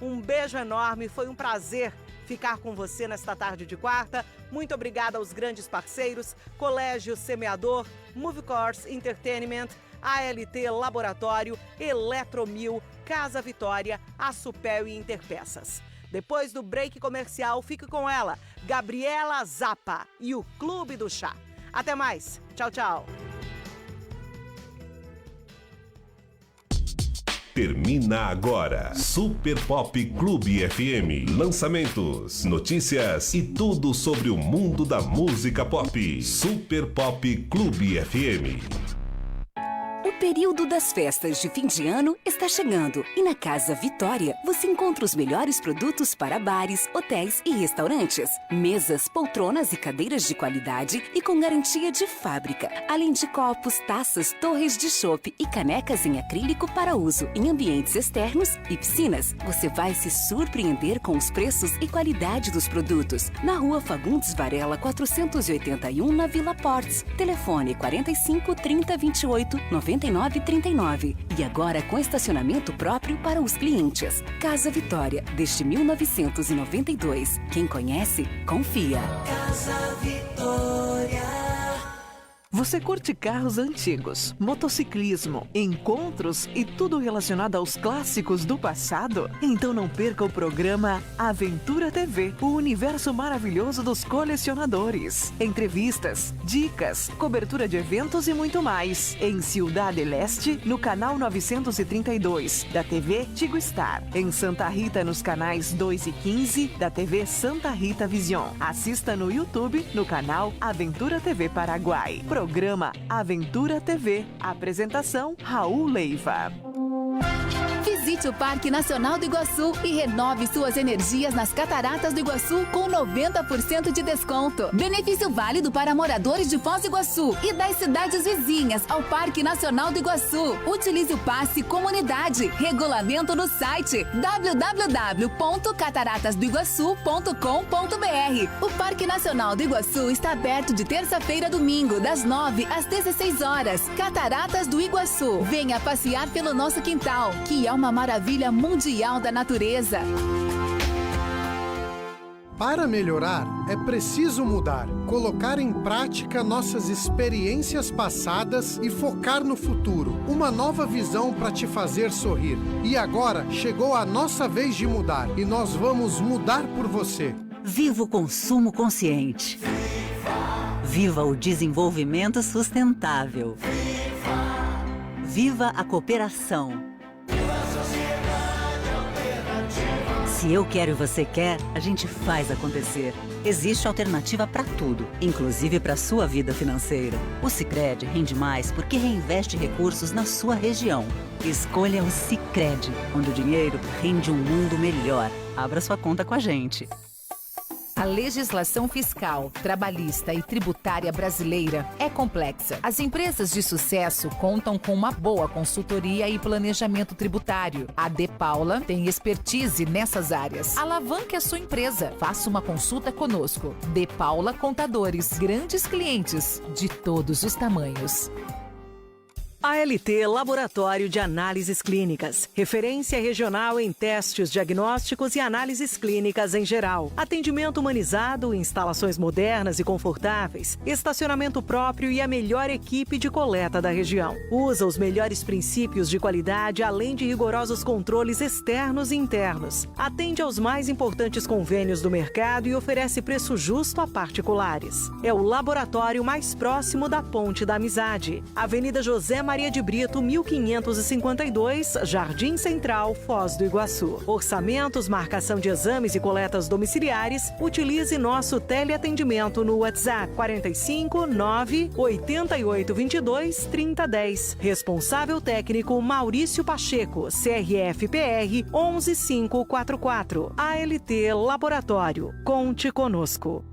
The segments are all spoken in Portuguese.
Um beijo enorme, foi um prazer ficar com você nesta tarde de quarta. Muito obrigada aos grandes parceiros, Colégio Semeador, Moviecores Entertainment, ALT Laboratório, Eletromil, Casa Vitória, Açupel e Interpeças. Depois do break comercial, fique com ela, Gabriela Zappa e o Clube do Chá. Até mais. Tchau, tchau. Termina agora. Super Pop Clube FM. Lançamentos, notícias e tudo sobre o mundo da música pop. Super Pop Clube FM. O período das festas de fim de ano está chegando e na Casa Vitória você encontra os melhores produtos para bares, hotéis e restaurantes. Mesas, poltronas e cadeiras de qualidade e com garantia de fábrica. Além de copos, taças, torres de chopp e canecas em acrílico para uso em ambientes externos e piscinas. Você vai se surpreender com os preços e qualidade dos produtos. Na Rua Fagundes Varela 481, na Vila Portes. Telefone 45 30 28 99 39. E agora com estacionamento próprio para os clientes. Casa Vitória, desde 1992. Quem conhece, confia. Casa Vitória. Você curte carros antigos, motociclismo, encontros e tudo relacionado aos clássicos do passado? Então não perca o programa Aventura TV, o universo maravilhoso dos colecionadores. Entrevistas, dicas, cobertura de eventos e muito mais. Em Ciudad del Este, no canal 932 da TV Tigo Star. Em Santa Rita, nos canais 2 e 15 da TV Santa Rita Vision. Assista no YouTube, no canal Aventura TV Paraguai. Programa Aventura TV. Apresentação Raul Leiva. Visite o Parque Nacional do Iguaçu e renove suas energias nas Cataratas do Iguaçu com 90% de desconto. Benefício válido para moradores de Foz do Iguaçu e das cidades vizinhas ao Parque Nacional do Iguaçu. Utilize o passe Comunidade. Regulamento no site www.cataratasdoiguaçu.com.br. O Parque Nacional do Iguaçu está aberto de terça-feira a domingo, das 9 às 16 horas. Cataratas do Iguaçu. Venha passear pelo nosso quintal, que é uma maravilha mundial da natureza. Para melhorar, é preciso mudar, colocar em prática nossas experiências passadas e focar no futuro. Uma nova visão para te fazer sorrir. E agora chegou a nossa vez de mudar e nós vamos mudar por você. Viva o consumo consciente. Viva o desenvolvimento sustentável. Viva a cooperação. Se eu quero e você quer, a gente faz acontecer. Existe alternativa para tudo, inclusive para sua vida financeira. O Sicredi rende mais porque reinveste recursos na sua região. Escolha o Sicredi, onde o dinheiro rende um mundo melhor. Abra sua conta com a gente. A legislação fiscal, trabalhista e tributária brasileira é complexa. As empresas de sucesso contam com uma boa consultoria e planejamento tributário. A De Paula tem expertise nessas áreas. Alavanque a sua empresa. Faça uma consulta conosco. De Paula Contadores. Grandes clientes de todos os tamanhos. ALT Laboratório de Análises Clínicas. Referência regional em testes diagnósticos e análises clínicas em geral. Atendimento humanizado, instalações modernas e confortáveis, estacionamento próprio e a melhor equipe de coleta da região. Usa os melhores princípios de qualidade, além de rigorosos controles externos e internos. Atende aos mais importantes convênios do mercado e oferece preço justo a particulares. É o laboratório mais próximo da Ponte da Amizade. Avenida José Maria de Brito, 1552, Jardim Central, Foz do Iguaçu. Orçamentos, marcação de exames e coletas domiciliares, utilize nosso teleatendimento no WhatsApp 45 9 88 22 3010. Responsável técnico Maurício Pacheco, CRF-PR 11544. ALT Laboratório. Conte conosco.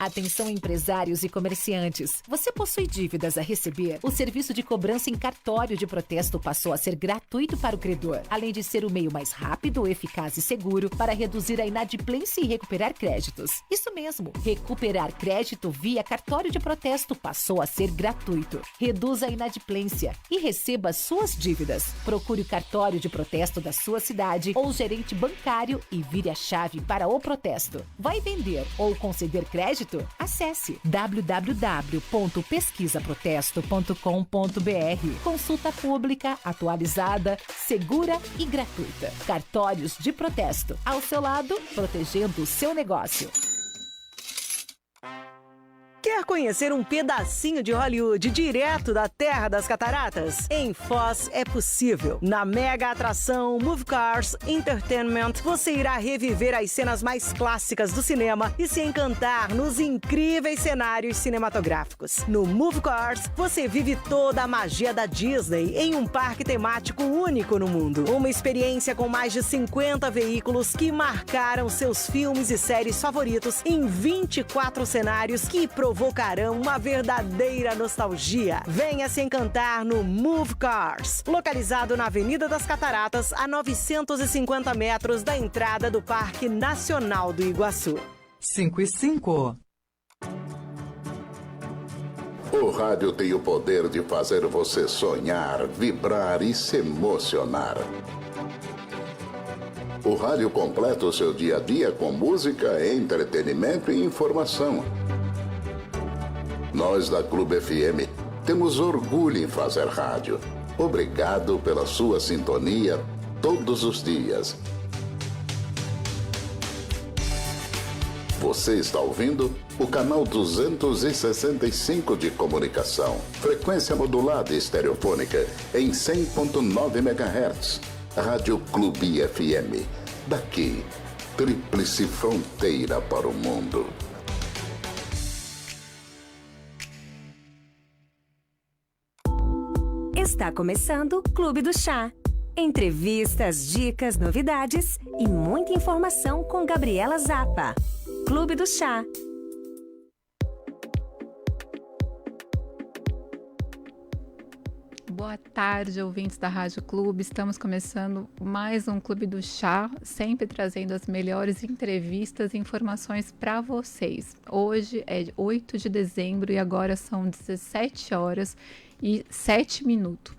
Atenção empresários e comerciantes. Você possui dívidas a receber? O serviço de cobrança em cartório de protesto passou a ser gratuito para o credor, além de ser o meio mais rápido, eficaz e seguro para reduzir a inadimplência e recuperar créditos. Isso mesmo, recuperar crédito via cartório de protesto passou a ser gratuito. Reduza a inadimplência e receba suas dívidas. Procure o cartório de protesto da sua cidade ou gerente bancário e vire a chave para o protesto. Vai vender ou conceder crédito? Acesse www.pesquisaprotesto.com.br. Consulta pública, atualizada, segura e gratuita. Cartórios de protesto. Ao seu lado, protegendo o seu negócio. Quer conhecer um pedacinho de Hollywood direto da Terra das Cataratas? Em Foz é possível. Na mega atração Movie Cars Entertainment, você irá reviver as cenas mais clássicas do cinema e se encantar nos incríveis cenários cinematográficos. No Movie Cars, você vive toda a magia da Disney em um parque temático único no mundo. Uma experiência com mais de 50 veículos que marcaram seus filmes e séries favoritos em 24 cenários que provocarão uma verdadeira nostalgia. Venha se encantar no Movie Cars, localizado na Avenida das Cataratas, a 950 metros da entrada do Parque Nacional do Iguaçu. 5:05. O rádio tem o poder de fazer você sonhar, vibrar e se emocionar. O rádio completa o seu dia a dia com música, entretenimento e informação. Nós da Clube FM temos orgulho em fazer rádio. Obrigado pela sua sintonia todos os dias. Você está ouvindo o canal 265 de comunicação. Frequência modulada e estereofônica em 100.9 MHz. Rádio Clube FM. Daqui, tríplice fronteira para o mundo. Está começando o Clube do Chá. Entrevistas, dicas, novidades e muita informação com Gabriela Zappa. Clube do Chá. Boa tarde, ouvintes da Rádio Clube. Estamos começando mais um Clube do Chá, sempre trazendo as melhores entrevistas e informações para vocês. Hoje é 8 de dezembro e agora são 17 horas e 7 minutos.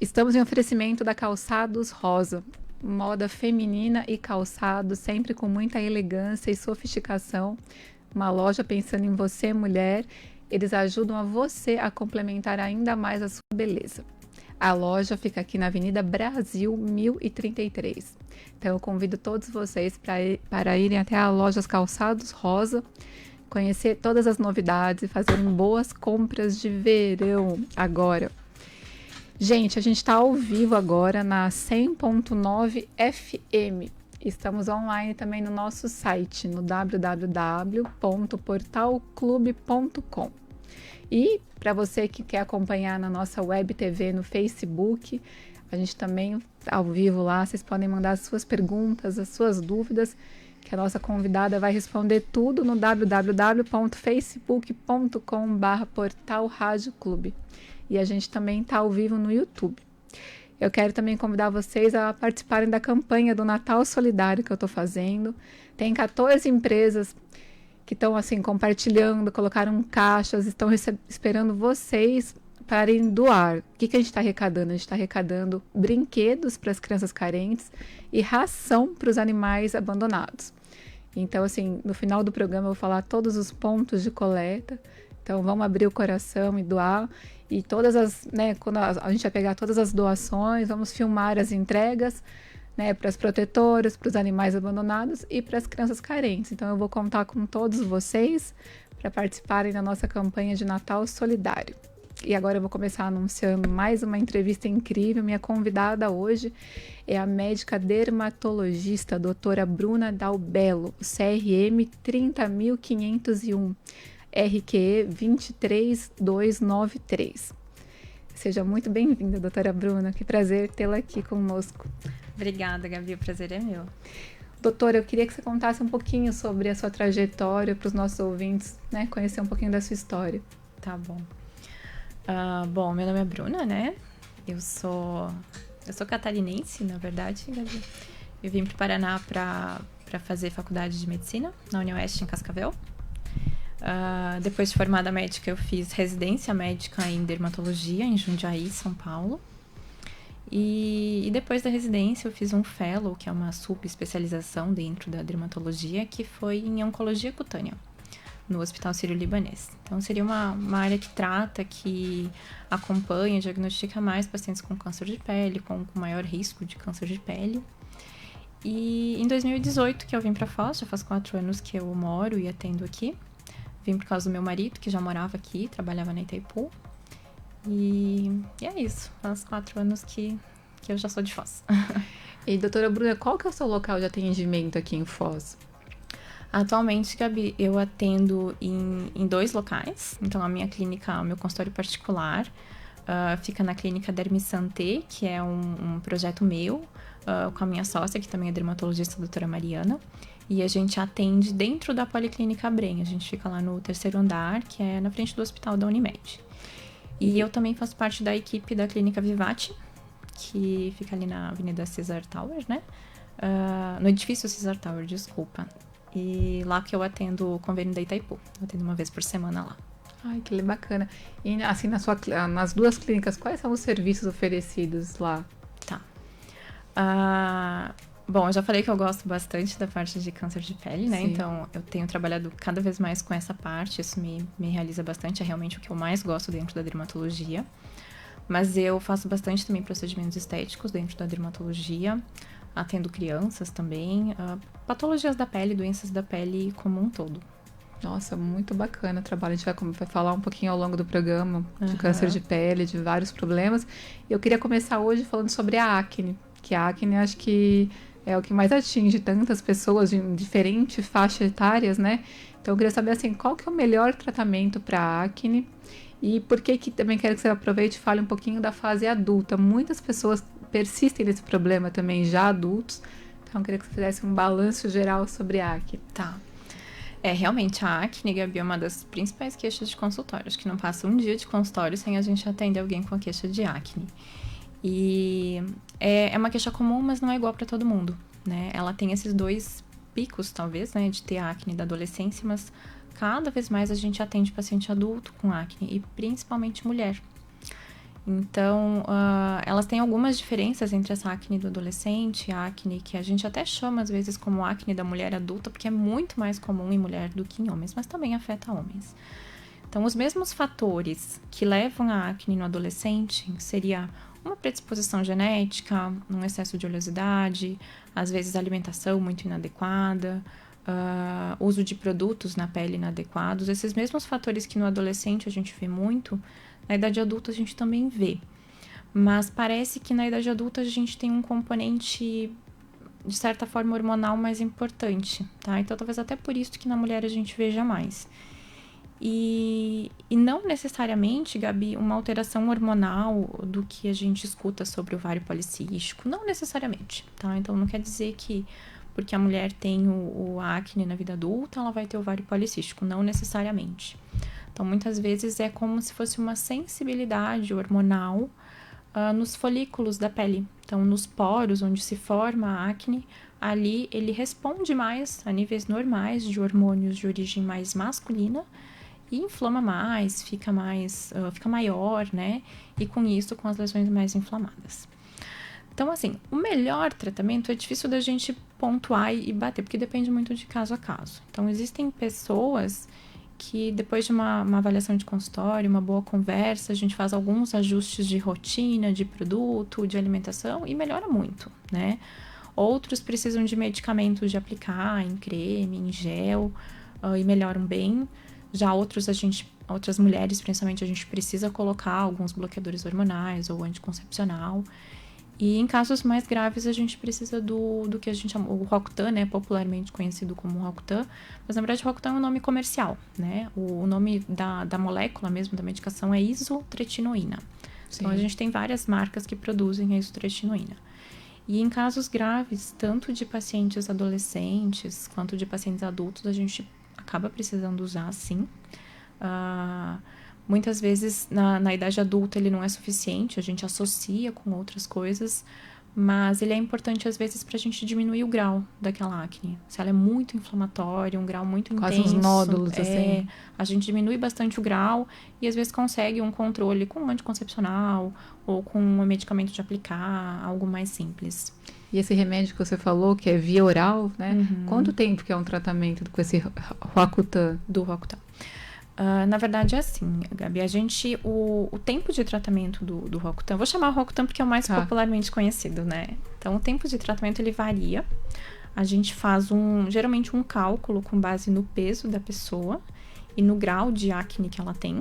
Estamos em oferecimento da Calçados Rosa, moda feminina e calçado, sempre com muita elegância e sofisticação. Uma loja pensando em você, mulher. Eles ajudam a você a complementar ainda mais a sua beleza. A loja fica aqui na Avenida Brasil 1033. Então eu convido todos vocês para irem até a loja Calçados Rosa, conhecer todas as novidades e fazerem boas compras de verão agora. Gente, a gente está ao vivo agora na 100.9 FM. Estamos online também no nosso site, no www.portalclube.com. E para você que quer acompanhar na nossa web TV no Facebook, a gente também ao vivo lá, vocês podem mandar as suas perguntas, as suas dúvidas, que a nossa convidada vai responder tudo no www.facebook.com/portalradioclube. E a gente também está ao vivo no YouTube. Eu quero também convidar vocês a participarem da campanha do Natal Solidário que eu estou fazendo. Tem 14 empresas que estão assim compartilhando, colocaram caixas, estão esperando vocês para irem doar. O que a gente está arrecadando? A gente está arrecadando brinquedos para as crianças carentes e ração para os animais abandonados. Então, assim, no final do programa eu vou falar todos os pontos de coleta. Então, vamos abrir o coração e doar. E todas as, né, quando a gente vai pegar todas as doações, vamos filmar as entregas, né, para as protetoras, para os animais abandonados e para as crianças carentes. Então eu vou contar com todos vocês para participarem da nossa campanha de Natal Solidário. E agora eu vou começar anunciando mais uma entrevista incrível. Minha convidada hoje é a médica dermatologista doutora Bruna Dalbello, CRM 30.501, RQE 23293. Seja muito bem-vinda, doutora Bruna. Que prazer tê-la aqui conosco. Obrigada, Gabi. O prazer é meu. Doutora, eu queria que você contasse um pouquinho sobre a sua trajetória para os nossos ouvintes, né? Conhecer um pouquinho da sua história. Tá bom. Bom, meu nome é Bruna, né? Eu sou catarinense, na verdade, Gabi. Eu vim para o Paraná para fazer faculdade de medicina na UniOeste, em Cascavel. Depois de formada médica, eu fiz residência médica em dermatologia em Jundiaí, São Paulo. E depois da residência eu fiz um fellow, que é uma subespecialização dentro da dermatologia, que foi em oncologia cutânea, no Hospital Sírio-Libanês. Então seria uma área que trata, que acompanha, diagnostica mais pacientes com câncer de pele, com maior risco de câncer de pele. E em 2018 que eu vim para Foz, já faz 4 anos que eu moro e atendo aqui. Vim por causa do meu marido, que já morava aqui, trabalhava na Itaipu. E é isso, faz 4 anos que eu já sou de Foz. E doutora Bruna, qual que é o seu local de atendimento aqui em Foz? Atualmente, Gabi, eu atendo em 2 locais. Então, a minha clínica, o meu consultório particular, fica na clínica Dermi Santé, que é um projeto meu, com a minha sócia, que também é dermatologista, a doutora Mariana. E a gente atende dentro da Policlínica Brem. A gente fica lá no 3º andar, que é na frente do hospital da Unimed. E eu também faço parte da equipe da Clínica Vivati, que fica ali na Avenida Cesar Tower, né? No edifício Cesar Tower, desculpa. E lá que eu atendo o convênio da Itaipu. Eu atendo uma vez por semana lá. Ai, que bacana. E assim, nas 2 clínicas, quais são os serviços oferecidos lá? Tá. Bom, eu já falei que eu gosto bastante da parte de câncer de pele, né? Sim. Então, eu tenho trabalhado cada vez mais com essa parte. Isso me realiza bastante. É realmente o que eu mais gosto dentro da dermatologia. Mas eu faço bastante também procedimentos estéticos dentro da dermatologia. Atendo crianças também. Patologias da pele, doenças da pele como um todo. Nossa, muito bacana o trabalho. A gente vai falar um pouquinho ao longo do programa de câncer de pele, de vários problemas. Eu queria começar hoje falando sobre a acne. Que a acne, acho que é o que mais atinge tantas pessoas de diferentes faixas etárias, né? Então, eu queria saber, assim, qual que é o melhor tratamento para acne e por que também quero que você aproveite e fale um pouquinho da fase adulta. Muitas pessoas persistem nesse problema também, já adultos. Então, eu queria que você fizesse um balanço geral sobre a acne. Tá. Realmente, a acne, Gabi, é uma das principais queixas de consultório. Acho que não passa um dia de consultório sem a gente atender alguém com a queixa de acne. E é uma queixa comum, mas não é igual para todo mundo, né? Ela tem esses 2 picos, talvez, né, de ter acne da adolescência, mas cada vez mais a gente atende paciente adulto com acne, e principalmente mulher. Então, elas têm algumas diferenças entre essa acne do adolescente, a acne que a gente até chama, às vezes, como acne da mulher adulta, porque é muito mais comum em mulher do que em homens, mas também afeta homens. Então, os mesmos fatores que levam a acne no adolescente seria uma predisposição genética, um excesso de oleosidade, às vezes alimentação muito inadequada, uso de produtos na pele inadequados. Esses mesmos fatores que no adolescente a gente vê muito, na idade adulta a gente também vê. Mas parece que na idade adulta a gente tem um componente, de certa forma, hormonal mais importante, tá? Então talvez até por isso que na mulher a gente veja mais. E não necessariamente, Gabi, uma alteração hormonal do que a gente escuta sobre o ovário policístico, não necessariamente, tá? Então não quer dizer que porque a mulher tem o acne na vida adulta, ela vai ter ovário policístico, não necessariamente. Então muitas vezes é como se fosse uma sensibilidade hormonal nos folículos da pele. Então nos poros onde se forma a acne, ali ele responde mais a níveis normais de hormônios de origem mais masculina, e inflama mais, fica maior, né? E com isso, com as lesões mais inflamadas. Então, assim, o melhor tratamento é difícil da gente pontuar e bater, porque depende muito de caso a caso. Então, existem pessoas que depois de uma avaliação de consultório, uma boa conversa, a gente faz alguns ajustes de rotina, de produto, de alimentação e melhora muito, né? Outros precisam de medicamentos de aplicar em creme, em gel, e melhoram bem. Já outras mulheres, principalmente, a gente precisa colocar alguns bloqueadores hormonais ou anticoncepcional. E em casos mais graves, a gente precisa do que a gente chama, o Rocutan, né, popularmente conhecido como Rocutan, mas na verdade o Rocutan é um nome comercial, né? O nome da molécula mesmo, da medicação, é isotretinoína. Sim. Então a gente tem várias marcas que produzem a isotretinoína. E em casos graves, tanto de pacientes adolescentes quanto de pacientes adultos, a gente acaba precisando usar, sim. Muitas vezes, na idade adulta, ele não é suficiente, a gente associa com outras coisas, mas ele é importante, às vezes, para a gente diminuir o grau daquela acne. Se ela é muito inflamatória, um grau muito intenso... Quase uns nódulos, assim. A gente diminui bastante o grau e, às vezes, consegue um controle com um anticoncepcional ou com um medicamento de aplicar, algo mais simples. E esse remédio que você falou, que é via oral, né? Quanto tempo que é um tratamento com esse Roacutan? Do Roacutan. Na verdade, é assim, Gabi, o tempo de tratamento do Roacutan, vou chamar Roacutan porque é o mais popularmente conhecido, né? Então, o tempo de tratamento, ele varia. A gente faz geralmente um cálculo com base no peso da pessoa e no grau de acne que ela tem.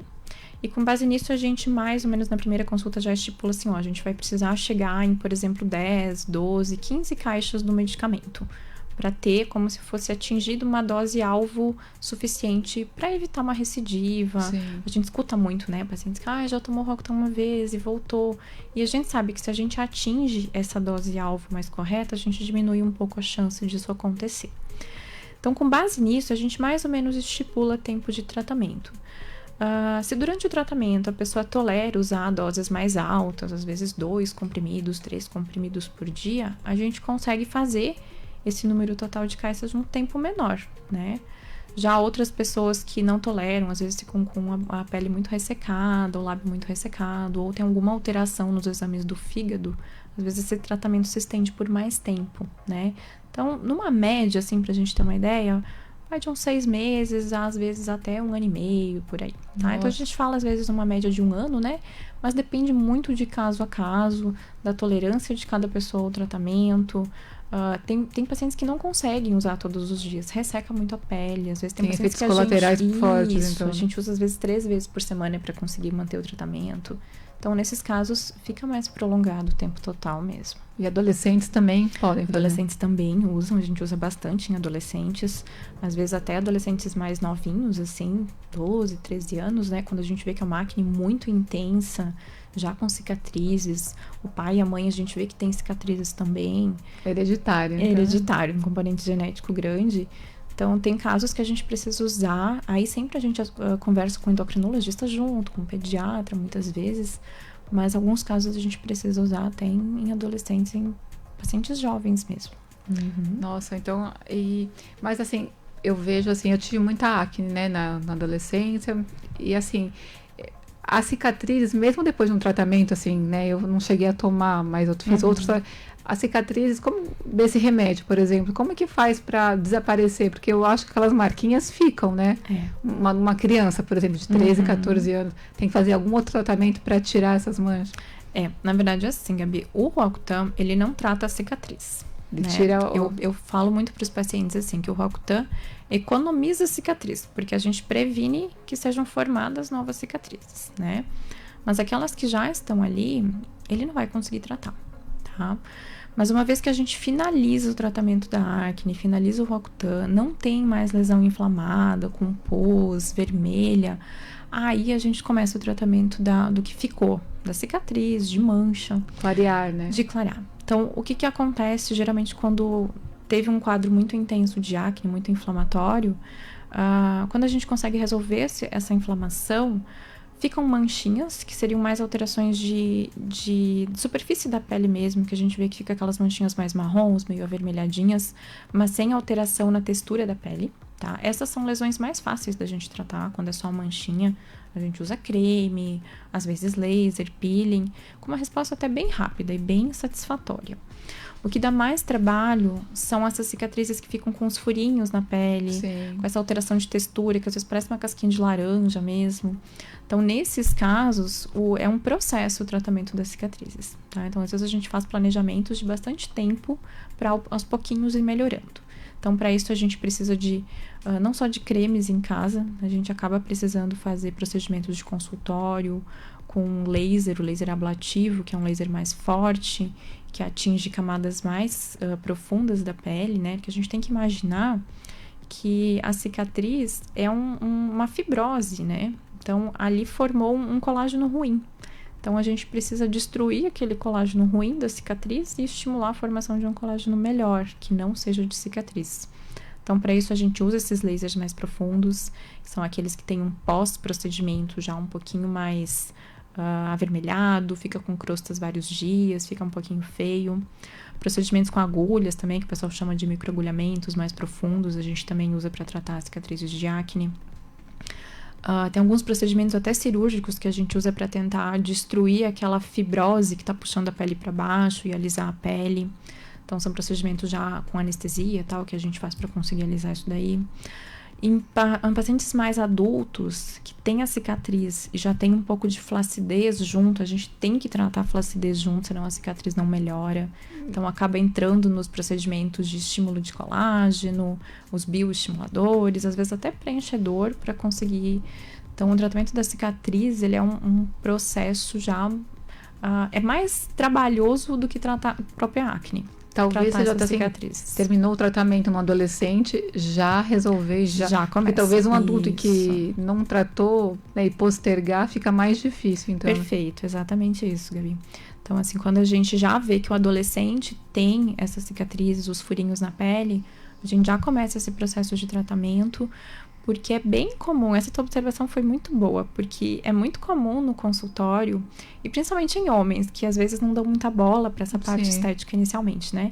E com base nisso, a gente, mais ou menos na primeira consulta, já estipula assim, a gente vai precisar chegar em, por exemplo, 10, 12, 15 caixas do medicamento, para ter como se fosse atingido uma dose-alvo suficiente para evitar uma recidiva. Sim. A gente escuta muito, né? Pacientes que já tomou Roacutan uma vez e voltou. E a gente sabe que se a gente atinge essa dose-alvo mais correta, a gente diminui um pouco a chance disso acontecer. Então, com base nisso, a gente mais ou menos estipula tempo de tratamento. Se durante o tratamento a pessoa tolera usar doses mais altas, às vezes 2 comprimidos, 3 comprimidos por dia, a gente consegue fazer esse número total de caixas num tempo menor, né? Já outras pessoas que não toleram, às vezes ficam com a pele muito ressecada, o lábio muito ressecado, ou tem alguma alteração nos exames do fígado, às vezes esse tratamento se estende por mais tempo, né? Então, numa média, assim, pra gente ter uma ideia, vai de uns 6 meses, às vezes até 1 ano e meio, por aí, tá? Então, a gente fala, às vezes, numa média de 1 ano, né? Mas depende muito de caso a caso, da tolerância de cada pessoa ao tratamento. Tem pacientes que não conseguem usar todos os dias, resseca muito a pele, às vezes tem pacientes que colaterais fortes, então. A gente usa às vezes 3 vezes por semana para conseguir manter o tratamento. Então, nesses casos, fica mais prolongado o tempo total mesmo. E adolescentes também podem fazer? Adolescentes também usam, a gente usa bastante em adolescentes, às vezes até adolescentes mais novinhos, assim, 12, 13 anos, né? Quando a gente vê que é uma acne muito intensa, já com cicatrizes, o pai e a mãe a gente vê que tem cicatrizes também. Hereditário. Então. Hereditário, um componente genético grande. Então, tem casos que a gente precisa usar, aí sempre a gente conversa com o endocrinologista junto, com o pediatra, muitas vezes, mas alguns casos a gente precisa usar até em adolescentes, em pacientes jovens mesmo. Nossa, então, mas assim, eu vejo assim, eu tive muita acne, né, na adolescência, e assim, as cicatrizes, mesmo depois de um tratamento, assim, né, eu não cheguei a tomar, mas eu fiz outros, as cicatrizes, como desse remédio, por exemplo, como é que faz para desaparecer? Porque eu acho que aquelas marquinhas ficam, né? Uma criança, por exemplo, de 13, 14 anos, tem que fazer algum outro tratamento para tirar essas manchas? Na verdade é assim, Gabi, o Roacutan, ele não trata a cicatriz. Ele tira eu falo muito para os pacientes assim, que o Roacutan economiza a cicatriz, porque a gente previne que sejam formadas novas cicatrizes, né? Mas aquelas que já estão ali, ele não vai conseguir tratar, tá? Mas uma vez que a gente finaliza o tratamento da acne, finaliza o Roacutan, não tem mais lesão inflamada, com pus, vermelha, aí a gente começa o tratamento do que ficou, da cicatriz, de mancha. Clarear, né? De clarear. Então, o que acontece geralmente quando teve um quadro muito intenso de acne, muito inflamatório, quando a gente consegue resolver essa inflamação, ficam manchinhas, que seriam mais alterações de superfície da pele mesmo, que a gente vê que fica aquelas manchinhas mais marrons, meio avermelhadinhas, mas sem alteração na textura da pele, tá? Essas são lesões mais fáceis da gente tratar, quando é só manchinha. A gente usa creme, às vezes laser, peeling, com uma resposta até bem rápida e bem satisfatória. O que dá mais trabalho são essas cicatrizes que ficam com os furinhos na pele, com essa alteração de textura, que às vezes parece uma casquinha de laranja mesmo. Então, nesses casos, é um processo o tratamento das cicatrizes, tá? Então, às vezes a gente faz planejamentos de bastante tempo para aos pouquinhos ir melhorando. Então, para isso, a gente precisa não só de cremes em casa, a gente acaba precisando fazer procedimentos de consultório com o laser ablativo, que é um laser mais forte, que atinge camadas mais profundas da pele, né? Que a gente tem que imaginar que a cicatriz é uma fibrose, né? Então, ali formou um colágeno ruim. Então, a gente precisa destruir aquele colágeno ruim da cicatriz e estimular a formação de um colágeno melhor, que não seja de cicatriz. Então, para isso, a gente usa esses lasers mais profundos, que são aqueles que têm um pós-procedimento já um pouquinho mais avermelhado, fica com crostas vários dias, fica um pouquinho feio. Procedimentos com agulhas também, que o pessoal chama de microagulhamentos mais profundos, a gente também usa para tratar cicatrizes de acne. Tem alguns procedimentos até cirúrgicos que a gente usa para tentar destruir aquela fibrose que está puxando a pele para baixo e alisar a pele. Então, são procedimentos já com anestesia, tal, que a gente faz para conseguir alisar isso daí. Em pacientes mais adultos, que tem a cicatriz e já tem um pouco de flacidez junto, a gente tem que tratar a flacidez junto, senão a cicatriz não melhora. Então, acaba entrando nos procedimentos de estímulo de colágeno, os bioestimuladores, às vezes até preenchedor para conseguir. Então, o tratamento da cicatriz, ele é um processo já... é mais trabalhoso do que tratar a própria acne. Talvez você já terminou o tratamento no adolescente, já resolver, já começa. Porque talvez um adulto que não tratou, né, e postergar fica mais difícil, então. Perfeito, exatamente isso, Gabi. Então, assim, quando a gente já vê que o adolescente tem essas cicatrizes, os furinhos na pele, a gente já começa esse processo de tratamento, porque é bem comum, essa tua observação foi muito boa, porque é muito comum no consultório, e principalmente em homens, que às vezes não dão muita bola para essa parte estética inicialmente, né?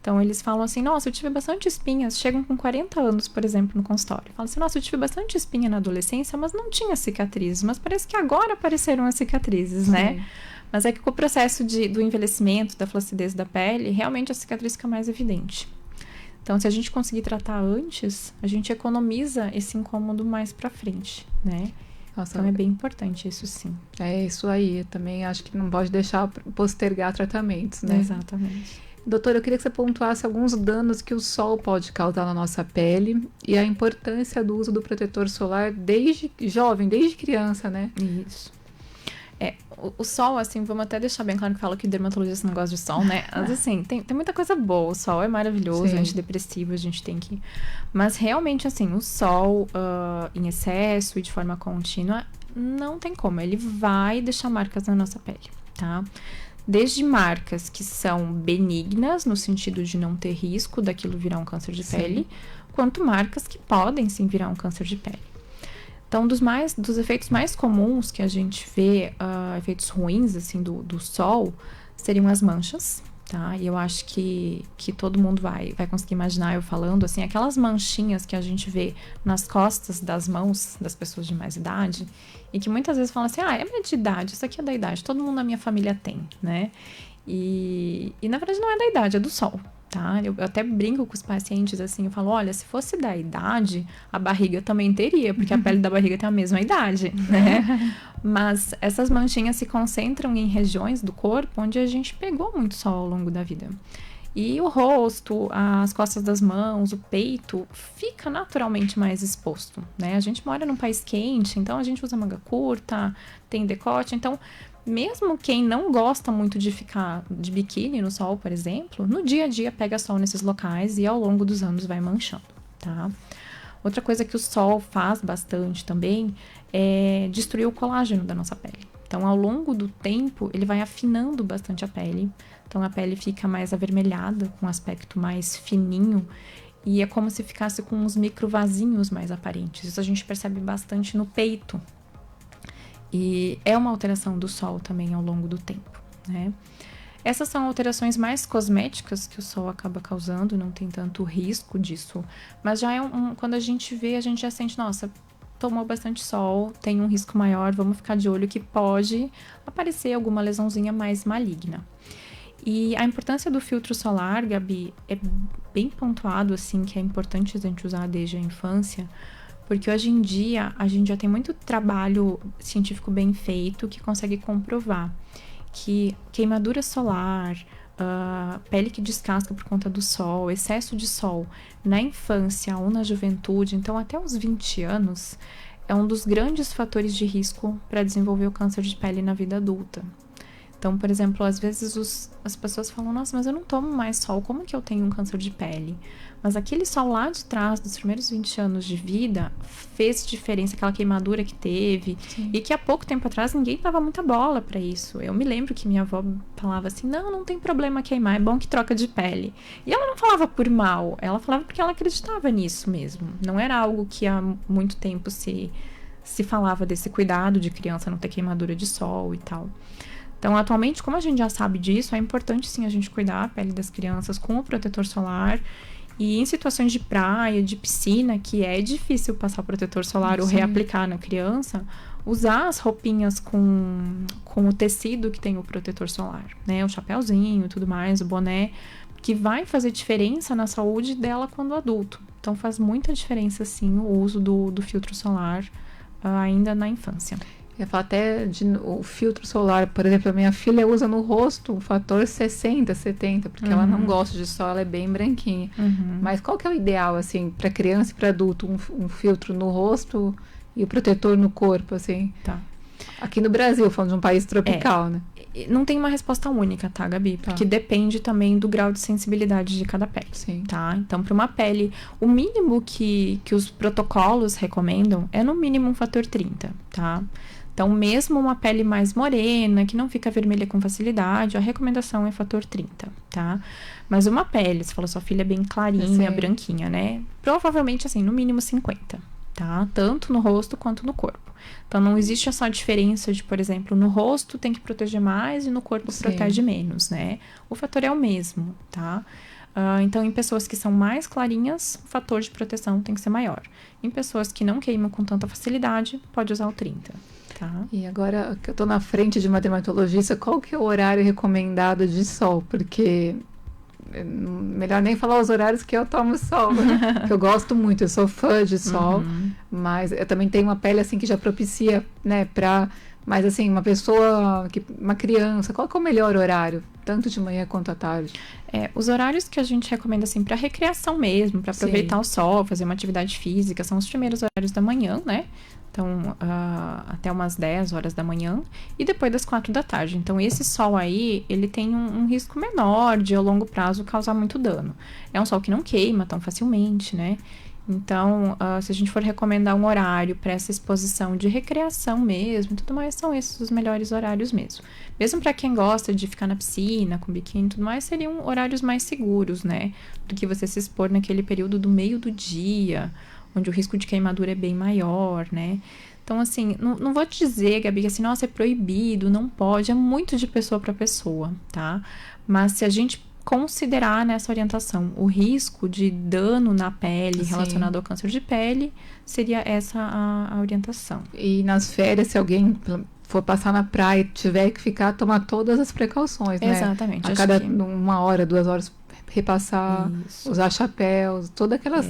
Então, eles falam assim, nossa, eu tive bastante espinhas, chegam com 40 anos, por exemplo, no consultório. Falam assim, nossa, eu tive bastante espinha na adolescência, mas não tinha cicatrizes, mas parece que agora apareceram as cicatrizes, né? Mas é que com o processo do envelhecimento, da flacidez da pele, realmente a cicatriz fica mais evidente. Então, se a gente conseguir tratar antes, a gente economiza esse incômodo mais pra frente, né? Nossa, então, é bem importante isso, sim. É isso aí. Eu também acho que não pode deixar postergar tratamentos, né? Exatamente. Doutora, eu queria que você pontuasse alguns danos que o sol pode causar na nossa pele e a importância do uso do protetor solar desde jovem, desde criança, né? Isso. O sol, assim, vamos até deixar bem claro que fala que dermatologista não gosta de sol, né? Mas, assim, tem muita coisa boa. O sol é maravilhoso, antidepressivo, a gente tem que... Mas, realmente, assim, o sol em excesso e de forma contínua, não tem como. Ele vai deixar marcas na nossa pele, tá? Desde marcas que são benignas, no sentido de não ter risco daquilo virar um câncer de pele, quanto marcas que podem, sim, virar um câncer de pele. Então, dos efeitos mais comuns que a gente vê, efeitos ruins, assim, do sol, seriam as manchas, tá? E eu acho que todo mundo vai conseguir imaginar eu falando, assim, aquelas manchinhas que a gente vê nas costas das mãos das pessoas de mais idade, e que muitas vezes falam assim, é minha de idade, isso aqui é da idade, todo mundo na minha família tem, né? E na verdade não é da idade, é do sol. Tá? Eu até brinco com os pacientes assim, eu falo, olha, se fosse da idade, a barriga também teria, porque a pele da barriga tem a mesma idade, né? Mas essas manchinhas se concentram em regiões do corpo onde a gente pegou muito sol ao longo da vida. E o rosto, as costas das mãos, o peito, fica naturalmente mais exposto, né? A gente mora num país quente, então a gente usa manga curta, tem decote, então... Mesmo quem não gosta muito de ficar de biquíni no sol, por exemplo, no dia a dia pega sol nesses locais e ao longo dos anos vai manchando, tá? Outra coisa que o sol faz bastante também é destruir o colágeno da nossa pele. Então, ao longo do tempo, ele vai afinando bastante a pele. Então, a pele fica mais avermelhada, com um aspecto mais fininho. E é como se ficasse com uns microvasinhos mais aparentes. Isso a gente percebe bastante no peito. E é uma alteração do sol também ao longo do tempo, né? Essas são alterações mais cosméticas que o sol acaba causando, não tem tanto risco disso. Mas já é quando a gente vê, a gente já sente, nossa, tomou bastante sol, tem um risco maior, vamos ficar de olho que pode aparecer alguma lesãozinha mais maligna. E a importância do filtro solar, Gabi, é bem pontuado, assim, que é importante a gente usar desde a infância, porque hoje em dia a gente já tem muito trabalho científico bem feito que consegue comprovar que queimadura solar, pele que descasca por conta do sol, excesso de sol na infância ou na juventude, então até os 20 anos, é um dos grandes fatores de risco para desenvolver o câncer de pele na vida adulta. Então, por exemplo, às vezes as pessoas falam, nossa, mas eu não tomo mais sol, como que eu tenho um câncer de pele? Mas aquele sol lá de trás, dos primeiros 20 anos de vida, fez diferença, aquela queimadura que teve. Sim. E que há pouco tempo atrás ninguém dava muita bola pra isso. Eu me lembro que minha avó falava assim, não tem problema queimar, é bom que troca de pele. E ela não falava por mal, ela falava porque ela acreditava nisso mesmo. Não era algo que há muito tempo se falava desse cuidado de criança não ter queimadura de sol e tal. Então, atualmente, como a gente já sabe disso, é importante sim a gente cuidar a pele das crianças com o protetor solar. E em situações de praia, de piscina, que é difícil passar protetor solar ou reaplicar na criança, usar as roupinhas com o tecido que tem o protetor solar, né? O chapéuzinho e tudo mais, o boné, que vai fazer diferença na saúde dela quando adulto. Então, faz muita diferença, sim, o uso do filtro solar ainda na infância. Eu ia falar até o filtro solar, por exemplo, a minha filha usa no rosto o fator 60, 70, porque ela não gosta de sol, ela é bem branquinha. Mas qual que é o ideal, assim, para criança e para adulto? Um filtro no rosto e o protetor no corpo, assim? Tá. Aqui no Brasil, falando de um país tropical, né? Não tem uma resposta única, tá, Gabi? Porque depende também do grau de sensibilidade de cada pele, tá? Então, para uma pele, o mínimo que os protocolos recomendam é no mínimo um fator 30, tá? Então, mesmo uma pele mais morena, que não fica vermelha com facilidade, a recomendação é fator 30, tá? Mas uma pele, você falou, sua filha é bem clarinha, branquinha, né? Provavelmente, assim, no mínimo 50, tá? Tanto no rosto quanto no corpo. Então, não existe essa diferença de, por exemplo, no rosto tem que proteger mais e no corpo protege menos, né? O fator é o mesmo, tá? Então, em pessoas que são mais clarinhas, o fator de proteção tem que ser maior. Em pessoas que não queimam com tanta facilidade, pode usar o 30. Tá. E agora que eu tô na frente de uma dermatologista, qual que é o horário recomendado de sol? Porque melhor nem falar os horários que eu tomo sol, né? Que eu gosto muito, eu sou fã de sol, mas eu também tenho uma pele assim que já propicia, né, mas assim, uma criança, qual que é o melhor horário? Tanto de manhã quanto à tarde? Os horários que a gente recomenda, assim, para recreação mesmo, para aproveitar o sol, fazer uma atividade física, são os primeiros horários da manhã, né? Então, até umas 10 horas da manhã e depois das 4 da tarde. Então, esse sol aí, ele tem um risco menor de, a longo prazo, causar muito dano. É um sol que não queima tão facilmente, né? Então, se a gente for recomendar um horário para essa exposição de recreação mesmo e tudo mais, são esses os melhores horários mesmo. Mesmo para quem gosta de ficar na piscina, com biquíni e tudo mais, seriam horários mais seguros, né? Do que você se expor naquele período do meio do dia, onde o risco de queimadura é bem maior, né? Então, assim, não vou te dizer, Gabi, que assim, nossa, é proibido, não pode, é muito de pessoa para pessoa, tá? Mas se a gente considerar nessa orientação o risco de dano na pele relacionado ao câncer de pele, seria essa a orientação. E nas férias, se alguém for passar na praia e tiver que tomar todas as precauções, né? Exatamente. A cada 1 hora, 2 horas, repassar, usar chapéus, todas aquelas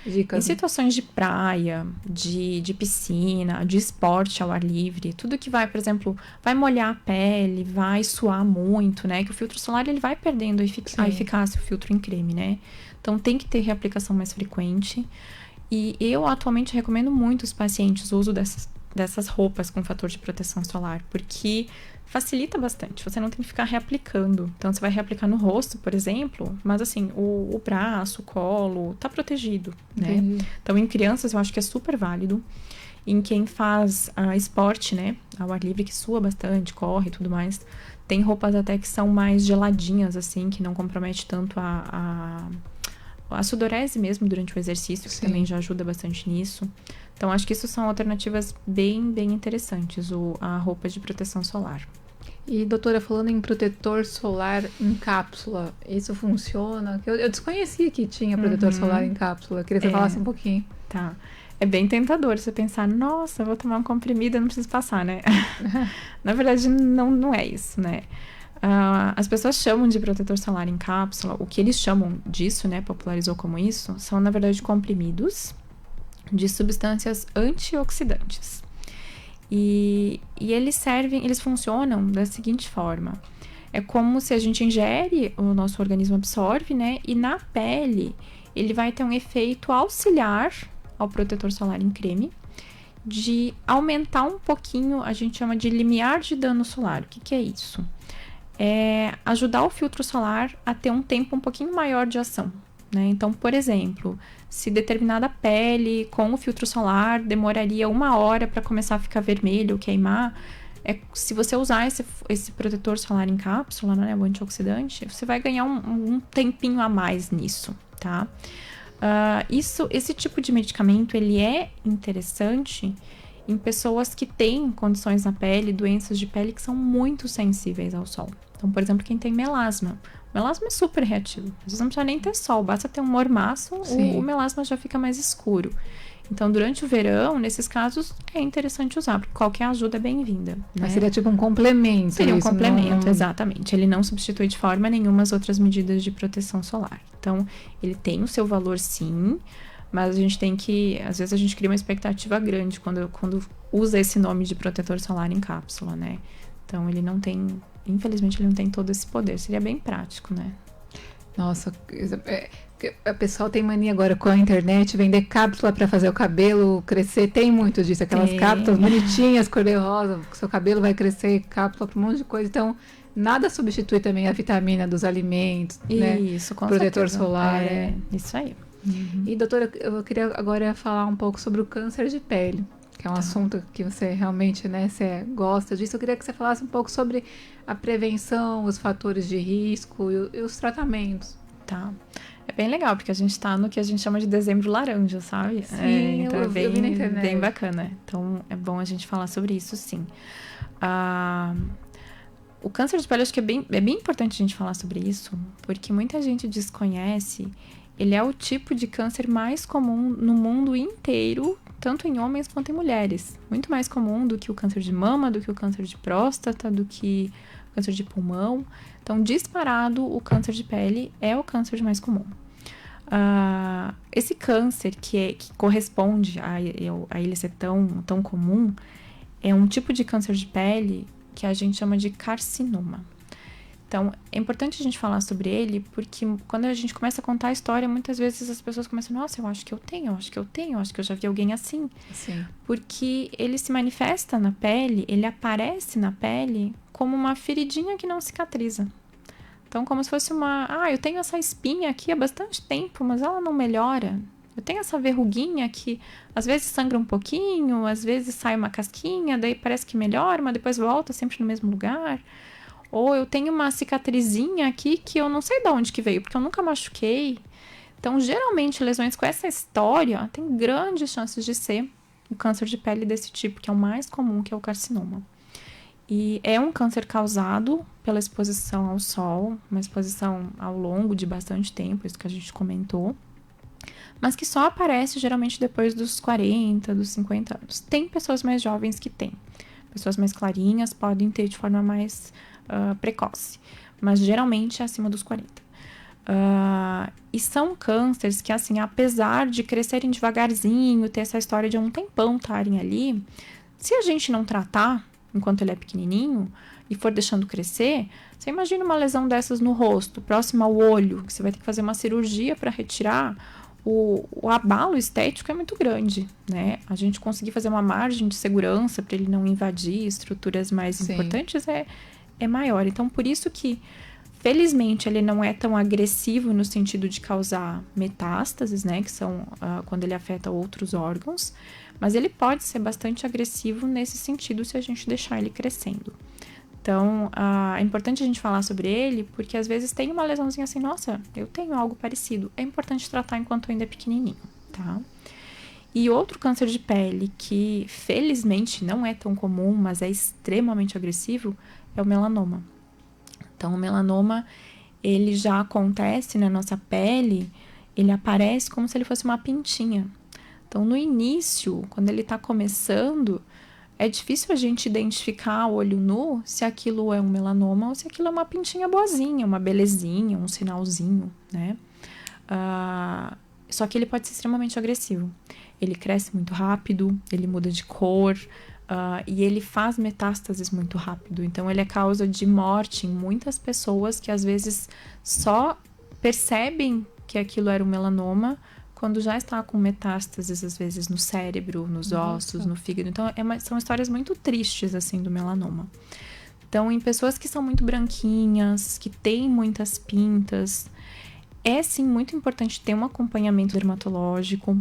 dicas. Em situações de praia, de piscina, de esporte ao ar livre, tudo que vai, por exemplo, vai molhar a pele, vai suar muito, né? Que o filtro solar, ele vai perdendo a eficácia, o filtro em creme, né? Então, tem que ter reaplicação mais frequente. E eu, atualmente, recomendo muito os pacientes o uso dessas roupas com fator de proteção solar, porque facilita bastante, você não tem que ficar reaplicando. Então, você vai reaplicar no rosto, por exemplo, mas assim, o braço, o colo, tá protegido, né? Então, em crianças, eu acho que é super válido. Em quem faz esporte, né, ao ar livre, que sua bastante, corre e tudo mais, tem roupas até que são mais geladinhas, assim, que não compromete tanto a sudorese mesmo durante o exercício, que também já ajuda bastante nisso. Então, acho que isso são alternativas bem, bem interessantes, a roupa de proteção solar. E, doutora, falando em protetor solar em cápsula, isso funciona? Eu desconhecia que tinha protetor solar em cápsula. Queria que você falasse um pouquinho. Tá. É bem tentador você pensar, nossa, vou tomar um comprimido, eu não preciso passar, né? Na verdade, não é isso, né? As pessoas chamam de protetor solar em cápsula, o que eles chamam disso, né, popularizou como isso, são, na verdade, comprimidos de substâncias antioxidantes. E eles funcionam da seguinte forma: é como se a gente ingere, o nosso organismo absorve, né, e na pele ele vai ter um efeito auxiliar ao protetor solar em creme, de aumentar um pouquinho, a gente chama de limiar de dano solar. O que é isso? É ajudar o filtro solar a ter um tempo um pouquinho maior de ação, né? Então, por exemplo, se determinada pele com o filtro solar demoraria 1 hora para começar a ficar vermelho, queimar, se você usar esse protetor solar em cápsula, né, o antioxidante, você vai ganhar um tempinho a mais nisso, tá? Esse tipo de medicamento, ele é interessante em pessoas que têm condições na pele, doenças de pele que são muito sensíveis ao sol. Então, por exemplo, quem tem melasma. O melasma é super reativo. Às vezes não precisa nem ter sol, basta ter um mormaço, o melasma já fica mais escuro. Então, durante o verão, nesses casos, é interessante usar, porque qualquer ajuda é bem-vinda. Né? Mas seria tipo um complemento. Seria um complemento, exatamente. Ele não substitui de forma nenhuma as outras medidas de proteção solar. Então, ele tem o seu valor, sim, mas a gente tem que... Às vezes a gente cria uma expectativa grande quando usa esse nome de protetor solar em cápsula, né? Então, ele não tem... Infelizmente, ele não tem todo esse poder. Seria bem prático, né? Nossa, o pessoal tem mania agora com a internet, vender cápsula para fazer o cabelo crescer. Tem muito disso, aquelas cápsulas bonitinhas, cor-de-rosa, seu cabelo vai crescer, cápsula para um monte de coisa. Então, nada substitui também a vitamina dos alimentos, né? Isso, com protetor certeza. solar. Isso aí. E, doutora, eu queria agora falar um pouco sobre o câncer de pele, que é um assunto que você realmente, né, você gosta disso. Eu queria que você falasse um pouco sobre a prevenção, os fatores de risco e os tratamentos. Tá. É bem legal, porque a gente tá no que a gente chama de dezembro laranja, sabe? Sim, então eu vi na internet. Bem bacana. Então, é bom a gente falar sobre isso, sim. O câncer de pele, acho que é bem importante a gente falar sobre isso, porque muita gente desconhece. Ele é o tipo de câncer mais comum no mundo inteiro, tanto em homens quanto em mulheres. Muito mais comum do que o câncer de mama, do que o câncer de próstata, do que o câncer de pulmão. Então, disparado, o câncer de pele é o câncer mais comum. Esse câncer que corresponde a ele ser tão comum, é um tipo de câncer de pele que a gente chama de carcinoma. Então, é importante a gente falar sobre ele, porque quando a gente começa a contar a história, muitas vezes as pessoas começam, nossa, eu acho que eu tenho, acho que eu já vi alguém assim. Sim. Porque ele se manifesta na pele, ele aparece na pele como uma feridinha que não cicatriza. Então, como se fosse eu tenho essa espinha aqui há bastante tempo, mas ela não melhora. Eu tenho essa verruguinha que às vezes sangra um pouquinho, às vezes sai uma casquinha, daí parece que melhora, mas depois volta sempre no mesmo lugar. Ou eu tenho uma cicatrizinha aqui que eu não sei de onde que veio, porque eu nunca machuquei. Então, geralmente, lesões com essa história tem grandes chances de ser o câncer de pele desse tipo, que é o mais comum, que é o carcinoma. E é um câncer causado pela exposição ao sol, uma exposição ao longo de bastante tempo, isso que a gente comentou, mas que só aparece geralmente depois dos 40, dos 50 anos. Tem pessoas mais jovens que têm. Pessoas mais clarinhas podem ter de forma mais precoce, mas geralmente é acima dos 40. E são cânceres que, assim, apesar de crescerem devagarzinho, ter essa história de um tempão estarem ali, se a gente não tratar enquanto ele é pequenininho e for deixando crescer, você imagina uma lesão dessas no rosto, próximo ao olho, que você vai ter que fazer uma cirurgia para retirar. O abalo estético é muito grande, né? A gente conseguir fazer uma margem de segurança para ele não invadir estruturas mais importantes é maior. Então, por isso que, felizmente, ele não é tão agressivo no sentido de causar metástases, né? Que são quando ele afeta outros órgãos. Mas ele pode ser bastante agressivo nesse sentido se a gente deixar ele crescendo. Então, é importante a gente falar sobre ele, porque às vezes tem uma lesãozinha assim, nossa, eu tenho algo parecido. É importante tratar enquanto ainda é pequenininho, tá? E outro câncer de pele que, felizmente, não é tão comum, mas é extremamente agressivo, é o melanoma. Então, o melanoma, ele já acontece na nossa pele, ele aparece como se ele fosse uma pintinha. Então, no início, quando ele está começando, é difícil a gente identificar a olho nu se aquilo é um melanoma ou se aquilo é uma pintinha boazinha, uma belezinha, um sinalzinho, né? Só que ele pode ser extremamente agressivo. Ele cresce muito rápido, ele muda de cor e ele faz metástases muito rápido. Então, ele é causa de morte em muitas pessoas que, às vezes, só percebem que aquilo era um melanoma quando já está com metástases, às vezes, no cérebro, nos ossos, no fígado. Então, são histórias muito tristes, assim, do melanoma. Então, em pessoas que são muito branquinhas, que têm muitas pintas, é, sim, muito importante ter um acompanhamento dermatológico,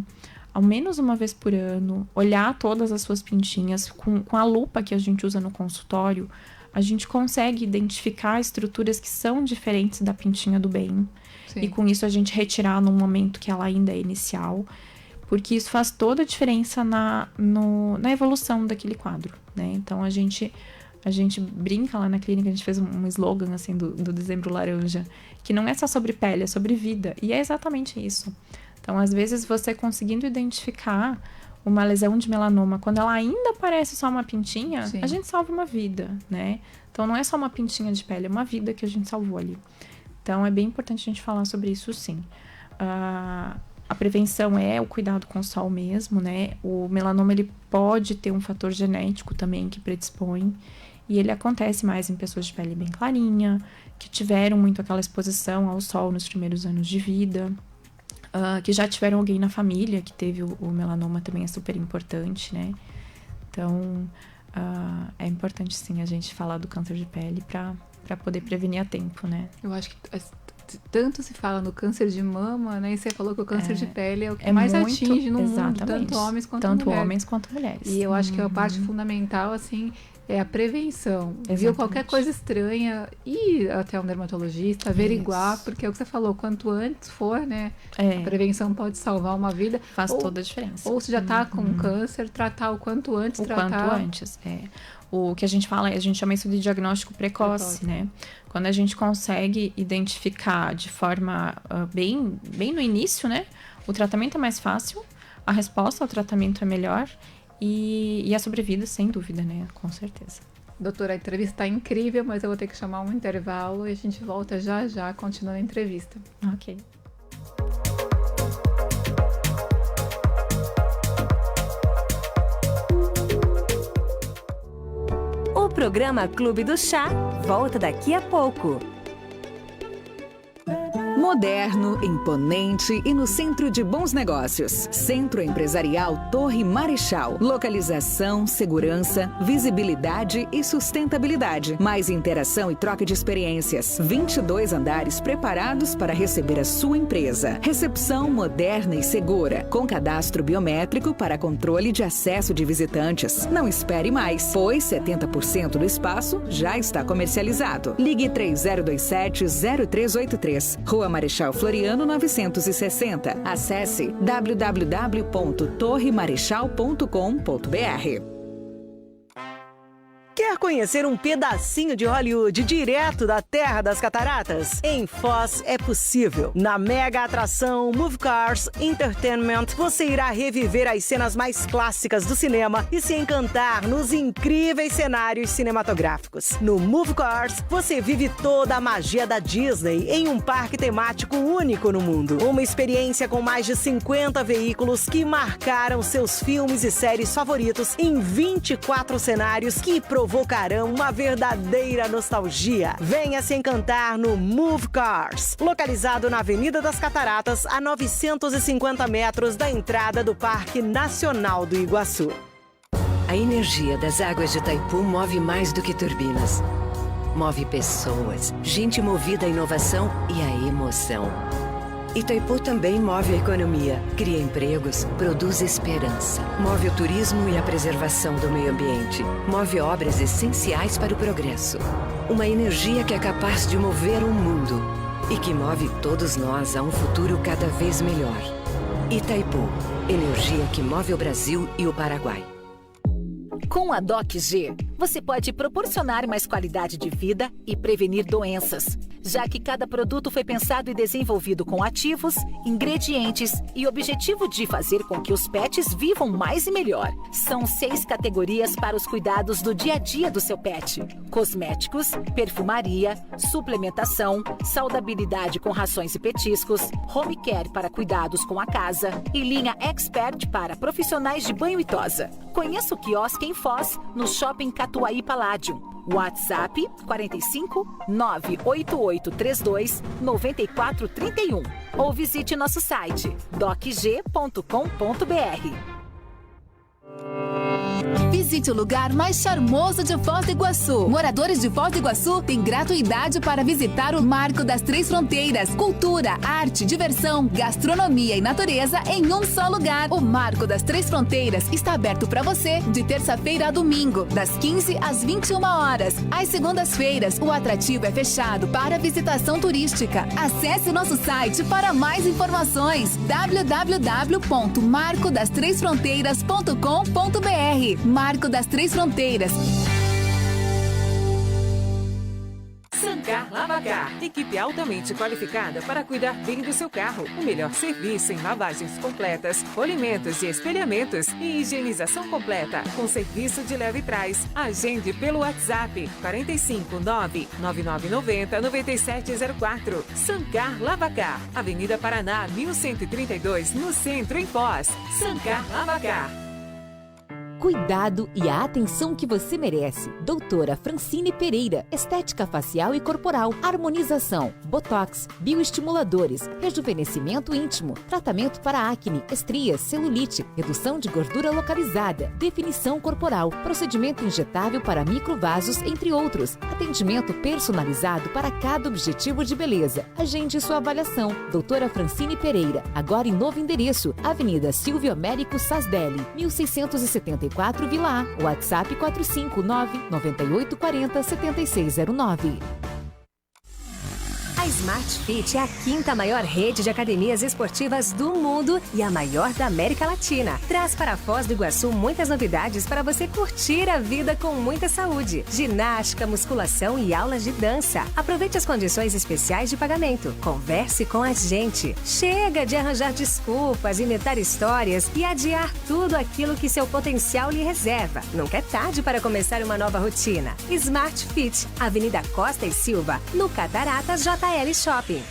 ao menos uma vez por ano, olhar todas as suas pintinhas. Com a lupa que a gente usa no consultório, a gente consegue identificar estruturas que são diferentes da pintinha do bem. Sim. E com isso a gente retirar no momento que ela ainda é inicial, porque isso faz toda a diferença na evolução daquele quadro, né? Então a gente brinca lá na clínica, a gente fez um slogan assim do Dezembro Laranja, que não é só sobre pele, é sobre vida. E é exatamente isso. Então, às vezes, você conseguindo identificar uma lesão de melanoma, quando ela ainda parece só uma pintinha, sim, a gente salva uma vida, né? Então, não é só uma pintinha de pele, é uma vida que a gente salvou ali. Então, é bem importante a gente falar sobre isso, sim. A prevenção é o cuidado com o sol mesmo, né? O melanoma, ele pode ter um fator genético também que predispõe, e ele acontece mais em pessoas de pele bem clarinha, que tiveram muito aquela exposição ao sol nos primeiros anos de vida, que já tiveram alguém na família que teve o melanoma, também é super importante, né? Então, é importante, sim, a gente falar do câncer de pele para poder prevenir a tempo, né? Eu acho que tanto se fala no câncer de mama, né? E você falou que o câncer de pele é o que mais atinge no mundo, tanto homens quanto mulheres. Tanto homens quanto mulheres. E eu acho que a parte fundamental, assim, é a prevenção. Exatamente. Viu qualquer coisa estranha, ir até um dermatologista, averiguar, porque é o que você falou, quanto antes for, né? A prevenção pode salvar uma vida. Faz toda a diferença. Ou se já tá com câncer, tratar o quanto antes. Quanto antes, O que a gente fala, a gente chama isso de diagnóstico precoce, né? Quando a gente consegue identificar de forma bem no início, né? O tratamento é mais fácil, a resposta ao tratamento é melhor e a sobrevida, sem dúvida, né? Com certeza. Doutora, a entrevista está incrível, mas eu vou ter que chamar um intervalo e a gente volta já, continuando a entrevista. Ok. O programa Clube do Chá volta daqui a pouco. Moderno, imponente e no centro de bons negócios. Centro Empresarial Torre Marechal. Localização, segurança, visibilidade e sustentabilidade. Mais interação e troca de experiências. 22 andares preparados para receber a sua empresa. Recepção moderna e segura. Com cadastro biométrico para controle de acesso de visitantes. Não espere mais, pois 70% do espaço já está comercializado. Ligue 3027-0383. Rua Marechal Floriano 960. Acesse www.torremarechal.com.br. Quer conhecer um pedacinho de Hollywood direto da Terra das Cataratas? Em Foz é possível. Na mega atração Movie Cars Entertainment, você irá reviver as cenas mais clássicas do cinema e se encantar nos incríveis cenários cinematográficos. No Movie Cars, você vive toda a magia da Disney em um parque temático único no mundo. Uma experiência com mais de 50 veículos que marcaram seus filmes e séries favoritos em 24 cenários que provocarão uma verdadeira nostalgia. Venha se encantar no Movie Cars, localizado na Avenida das Cataratas, a 950 metros da entrada do Parque Nacional do Iguaçu. A energia das águas de Itaipu move mais do que turbinas. Move pessoas, gente movida à inovação e à emoção. Itaipu também move a economia, cria empregos, produz esperança. Move o turismo e a preservação do meio ambiente. Move obras essenciais para o progresso. Uma energia que é capaz de mover o mundo e que move todos nós a um futuro cada vez melhor. Itaipu, energia que move o Brasil e o Paraguai. Com a DocG, você pode proporcionar mais qualidade de vida e prevenir doenças, já que cada produto foi pensado e desenvolvido com ativos, ingredientes e objetivo de fazer com que os pets vivam mais e melhor. São 6 categorias para os cuidados do dia a dia do seu pet: cosméticos, perfumaria, suplementação, saudabilidade com rações e petiscos, home care para cuidados com a casa e linha expert para profissionais de banho e tosa. Conheça o quiosque em Foz, no Shopping Catuaí Palladium. WhatsApp 45 98832 9431 ou visite nosso site docg.com.br. Visite o lugar mais charmoso de Foz do Iguaçu. Moradores de Foz do Iguaçu têm gratuidade para visitar o Marco das Três Fronteiras. Cultura, arte, diversão, gastronomia e natureza em um só lugar. O Marco das Três Fronteiras está aberto para você de terça-feira a domingo, das 15 às 21 horas. Às segundas-feiras, o atrativo é fechado para visitação turística. Acesse o nosso site para mais informações: www.marcodastrêsfronteiras.com.br. Marco das Três Fronteiras. Sancar Lavacar, equipe altamente qualificada para cuidar bem do seu carro. O melhor serviço em lavagens completas, polimentos e espelhamentos e higienização completa, com serviço de leve e trás. Agende pelo WhatsApp 459-9990-9704. Sancar Lavacar, Avenida Paraná, 1132, no centro, em Foz. Sancar Lavacar. Cuidado e a atenção que você merece. Doutora Francine Pereira, estética facial e corporal, harmonização, botox, bioestimuladores, rejuvenescimento íntimo, tratamento para acne, estrias, celulite, redução de gordura localizada, definição corporal, procedimento injetável para microvasos, entre outros. Atendimento personalizado para cada objetivo de beleza. Agende sua avaliação. Doutora Francine Pereira, agora em novo endereço, Avenida Silvio Américo Sasdelli, 1674 Vila A, WhatsApp 459-9840-7609. A Smart Fit é a 5ª maior rede de academias esportivas do mundo e a maior da América Latina. Traz para Foz do Iguaçu muitas novidades para você curtir a vida com muita saúde. Ginástica, musculação e aulas de dança. Aproveite as condições especiais de pagamento. Converse com a gente. Chega de arranjar desculpas, inventar histórias e adiar tudo aquilo que seu potencial lhe reserva. Nunca é tarde para começar uma nova rotina. Smart Fit, Avenida Costa e Silva, no Cataratas JL Shopping.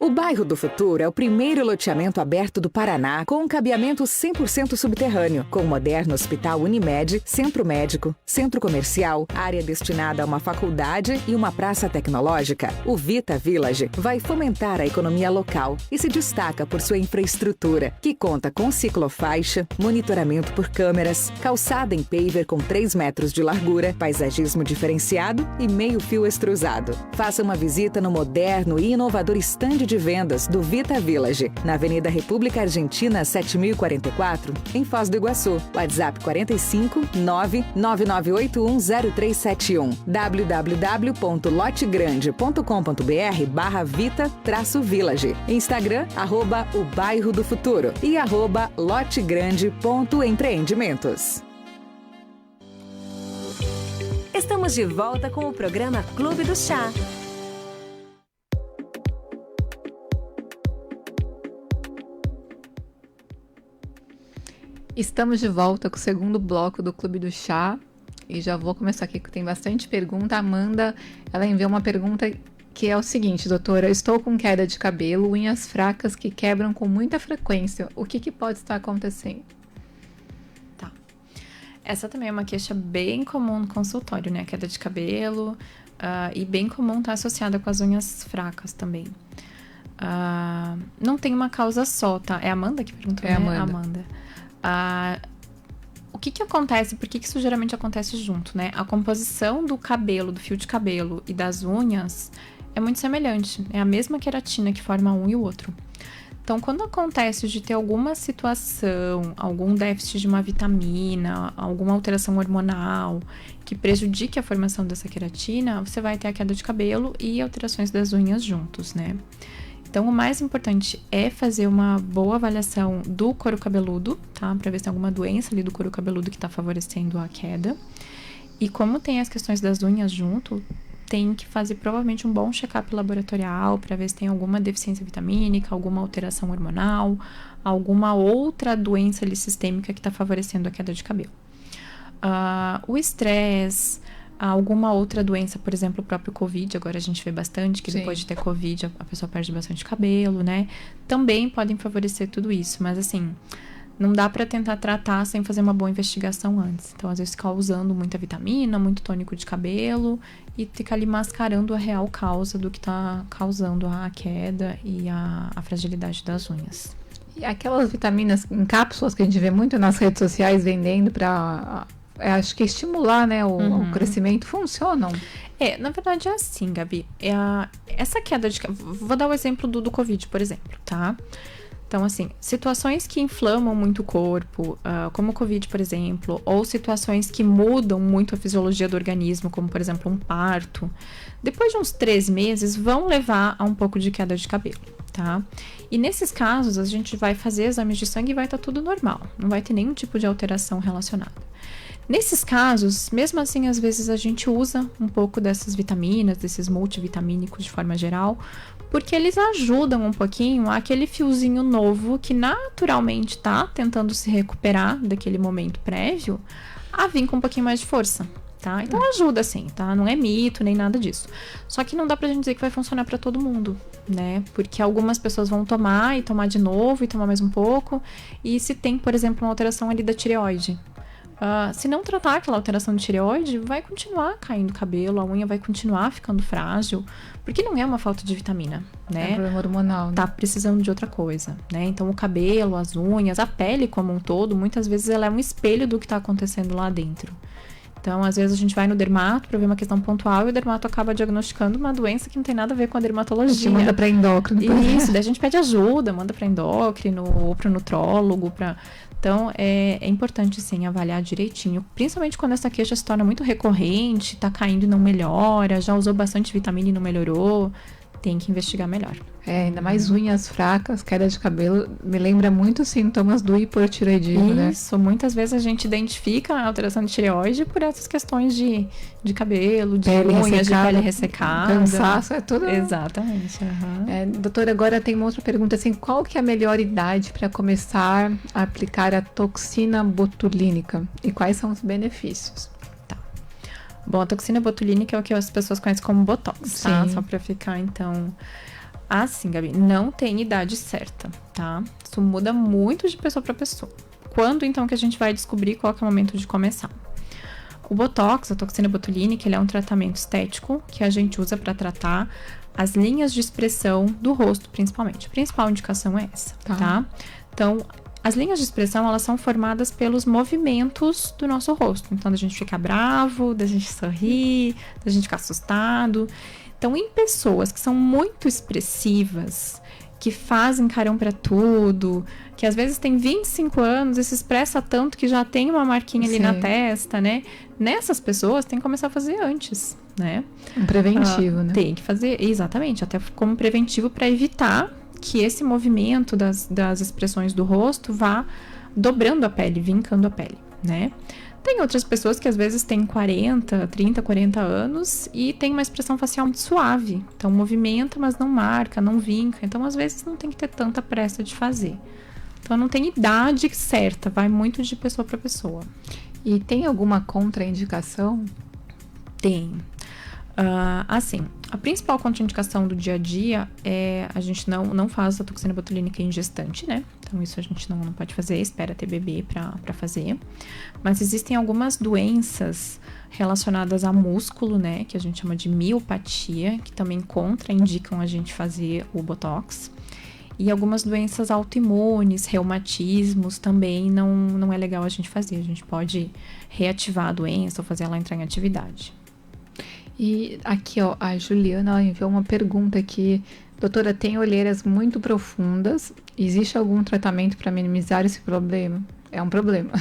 O Bairro do Futuro é o primeiro loteamento aberto do Paraná com um cabeamento 100% subterrâneo, com um moderno hospital Unimed, centro médico, centro comercial, área destinada a uma faculdade e uma praça tecnológica. O Vita Village vai fomentar a economia local e se destaca por sua infraestrutura, que conta com ciclofaixa, monitoramento por câmeras, calçada em paver com 3 metros de largura, paisagismo diferenciado e meio fio extrusado. Faça uma visita no moderno e inovador estande de vendas do Vita Village, na Avenida República Argentina 7044, em Foz do Iguaçu. WhatsApp 45 999810371. www.lotegrande.com.br/Vita-Village. Instagram, @o Bairro do Futuro e @lotegrande.empreendimentos. Estamos de volta com o programa Clube do Chá. Estamos de volta com o segundo bloco do Clube do Chá. E já vou começar aqui, que tem bastante pergunta. A Amanda, ela enviou uma pergunta que é o seguinte: doutora, estou com queda de cabelo, unhas fracas que quebram com muita frequência. O que pode estar acontecendo? Tá. Essa também é uma queixa bem comum no consultório, né? Queda de cabelo. E bem comum estar associada com as unhas fracas também. Não tem uma causa só, tá? É a Amanda que perguntou, né? Amanda. O que acontece, por que isso geralmente acontece junto, né? A composição do cabelo, do fio de cabelo e das unhas é muito semelhante. É a mesma queratina que forma um e o outro. Então, quando acontece de ter alguma situação, algum déficit de uma vitamina, alguma alteração hormonal que prejudique a formação dessa queratina, você vai ter a queda de cabelo e alterações das unhas juntos, né? Então, o mais importante é fazer uma boa avaliação do couro cabeludo, tá? Pra ver se tem alguma doença ali do couro cabeludo que tá favorecendo a queda. E como tem as questões das unhas junto, tem que fazer provavelmente um bom check-up laboratorial para ver se tem alguma deficiência vitamínica, alguma alteração hormonal, alguma outra doença ali sistêmica que tá favorecendo a queda de cabelo. O estresse, alguma outra doença, por exemplo, o próprio Covid, agora a gente vê bastante, que depois de ter Covid a pessoa perde bastante cabelo, né? Também podem favorecer tudo isso, mas assim, não dá para tentar tratar sem fazer uma boa investigação antes. Então, às vezes, ficar usando muita vitamina, muito tônico de cabelo e ficar ali mascarando a real causa do que está causando a queda e a fragilidade das unhas. E aquelas vitaminas em cápsulas que a gente vê muito nas redes sociais vendendo para, acho que estimular, né, o crescimento, funcionam? Na verdade é assim, Gabi. Essa queda de... Vou dar o exemplo do Covid, por exemplo, tá? Então, assim, situações que inflamam muito o corpo, como o Covid, por exemplo, ou situações que mudam muito a fisiologia do organismo, como, por exemplo, um parto, depois de uns 3 meses, vão levar a um pouco de queda de cabelo, tá? E nesses casos, a gente vai fazer exames de sangue e vai estar tudo normal, não vai ter nenhum tipo de alteração relacionada. Nesses casos, mesmo assim, às vezes a gente usa um pouco dessas vitaminas, desses multivitamínicos de forma geral, porque eles ajudam um pouquinho aquele fiozinho novo que naturalmente está tentando se recuperar daquele momento prévio a vir com um pouquinho mais de força, tá? Então ajuda sim, tá? Não é mito nem nada disso. Só que não dá pra gente dizer que vai funcionar pra todo mundo, né? Porque algumas pessoas vão tomar e tomar de novo e tomar mais um pouco. E se tem, por exemplo, uma alteração ali da tireoide, se não tratar aquela alteração de tireoide, vai continuar caindo cabelo, a unha vai continuar ficando frágil, porque não é uma falta de vitamina, né? É um problema hormonal, né? Tá precisando de outra coisa, né? Então o cabelo, as unhas, a pele como um todo, muitas vezes ela é um espelho do que tá acontecendo lá dentro. Então, às vezes a gente vai no dermato para ver uma questão pontual e o dermato acaba diagnosticando uma doença que não tem nada a ver com a dermatologia. A gente manda para endócrino. Isso, daí a gente pede ajuda, manda para endócrino ou para nutrólogo, Então, é importante, sim, avaliar direitinho, principalmente quando essa queixa se torna muito recorrente, tá caindo e não melhora, já usou bastante vitamina e não melhorou, tem que investigar melhor. Ainda mais unhas fracas, queda de cabelo, me lembra muito os sintomas do hipotireoidismo, né? Isso, muitas vezes a gente identifica a alteração de tireoide por essas questões de cabelo, de pele unhas, ressecada, de pele ressecada. Cansaço, é tudo... Exatamente. Doutora, agora tem uma outra pergunta, assim, qual que é a melhor idade para começar a aplicar a toxina botulínica e quais são os benefícios? Bom, a toxina botulínica é o que as pessoas conhecem como Botox, tá? Só pra ficar, então... Assim, Gabi, não tem idade certa, tá? Isso muda muito de pessoa pra pessoa. Quando, então, que a gente vai descobrir qual que é o momento de começar? O Botox, a toxina botulínica, ele é um tratamento estético que a gente usa para tratar as linhas de expressão do rosto, principalmente. A principal indicação é essa, tá? Então, as linhas de expressão, elas são formadas pelos movimentos do nosso rosto. Então, da gente ficar bravo, da gente sorrir, da gente ficar assustado. Então, em pessoas que são muito expressivas, que fazem carão pra tudo, que às vezes tem 25 anos e se expressa tanto que já tem uma marquinha ali na testa, né? Nessas pessoas, tem que começar a fazer antes, né? Um preventivo, né? Tem que fazer, exatamente, até como preventivo para evitar que esse movimento das expressões do rosto vá dobrando a pele, vincando a pele, né? Tem outras pessoas que às vezes têm 30, 40 anos e tem uma expressão facial muito suave. Então, movimenta, mas não marca, não vinca. Então, às vezes, não tem que ter tanta pressa de fazer. Então, não tem idade certa, vai muito de pessoa para pessoa. E tem alguma contraindicação? Tem. Assim, a principal contraindicação do dia a dia é a gente não faz a toxina botulínica em gestante, né? Então, isso a gente não pode fazer, espera ter bebê para fazer. Mas existem algumas doenças relacionadas a músculo, né? Que a gente chama de miopatia, que também contraindicam a gente fazer o Botox. E algumas doenças autoimunes, reumatismos, também não é legal a gente fazer. A gente pode reativar a doença ou fazer ela entrar em atividade. E aqui, ó, a Juliana, ela enviou uma pergunta aqui. Doutora, tem olheiras muito profundas. Existe algum tratamento para minimizar esse problema? É um problema.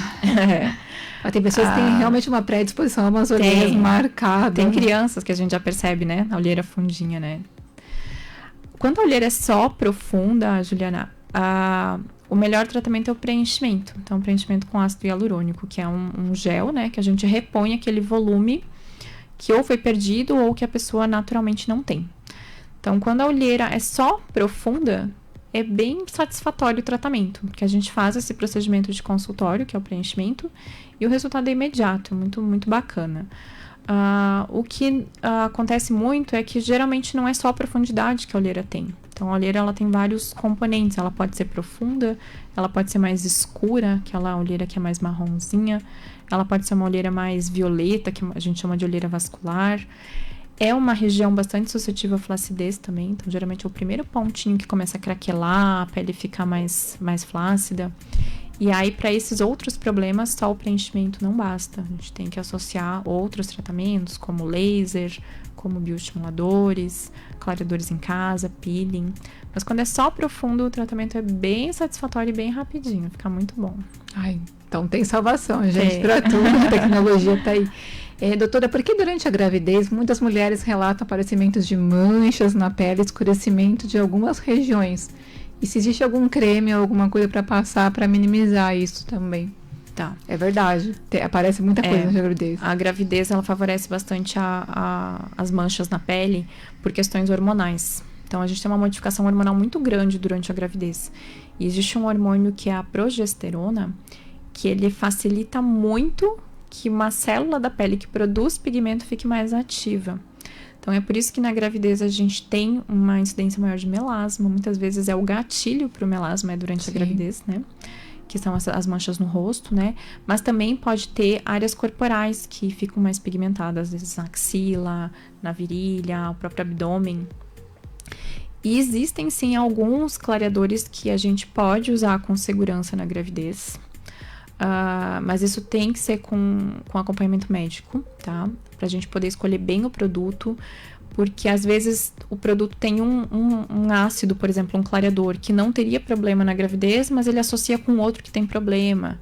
Tem pessoas que têm realmente uma predisposição a umas olheiras marcadas. Tem crianças que a gente já percebe, né? A olheira fundinha, né? Quando a olheira é só profunda, Juliana, o melhor tratamento é o preenchimento. Então, preenchimento com ácido hialurônico, que é um gel, né? Que a gente repõe aquele volume que ou foi perdido ou que a pessoa naturalmente não tem. Então, quando a olheira é só profunda, é bem satisfatório o tratamento, porque a gente faz esse procedimento de consultório, que é o preenchimento, e o resultado é imediato, é muito, muito bacana. O que acontece muito é que geralmente não é só a profundidade que a olheira tem. Então, a olheira ela tem vários componentes. Ela pode ser profunda, ela pode ser mais escura, aquela olheira que é mais marronzinha. Ela pode ser uma olheira mais violeta, que a gente chama de olheira vascular. É uma região bastante suscetível à flacidez também. Então, geralmente é o primeiro pontinho que começa a craquelar, a pele ficar mais flácida. E aí, para esses outros problemas, só o preenchimento não basta. A gente tem que associar outros tratamentos, como laser, como bioestimuladores, clareadores em casa, peeling. Mas quando é só profundo, o tratamento é bem satisfatório e bem rapidinho. Fica muito bom. Ai, então tem salvação, gente, para tudo. A tecnologia tá aí. Doutora, por que durante a gravidez muitas mulheres relatam aparecimentos de manchas na pele, escurecimento de algumas regiões? E se existe algum creme ou alguma coisa para passar para minimizar isso também? Tá. É verdade. Aparece muita coisa na gravidez. A gravidez, ela favorece bastante as manchas na pele por questões hormonais. Então, a gente tem uma modificação hormonal muito grande durante a gravidez. E existe um hormônio que é a progesterona, que ele facilita muito que uma célula da pele que produz pigmento fique mais ativa. Então, é por isso que na gravidez a gente tem uma incidência maior de melasma. Muitas vezes é o gatilho para o melasma durante a gravidez, né? Que são as manchas no rosto, né? Mas também pode ter áreas corporais que ficam mais pigmentadas, às vezes na axila, na virilha, o próprio abdômen. E existem, sim, alguns clareadores que a gente pode usar com segurança na gravidez. Mas isso tem que ser com acompanhamento médico, tá? Pra gente poder escolher bem o produto, porque às vezes o produto tem um ácido, por exemplo, um clareador, que não teria problema na gravidez, mas ele associa com outro que tem problema.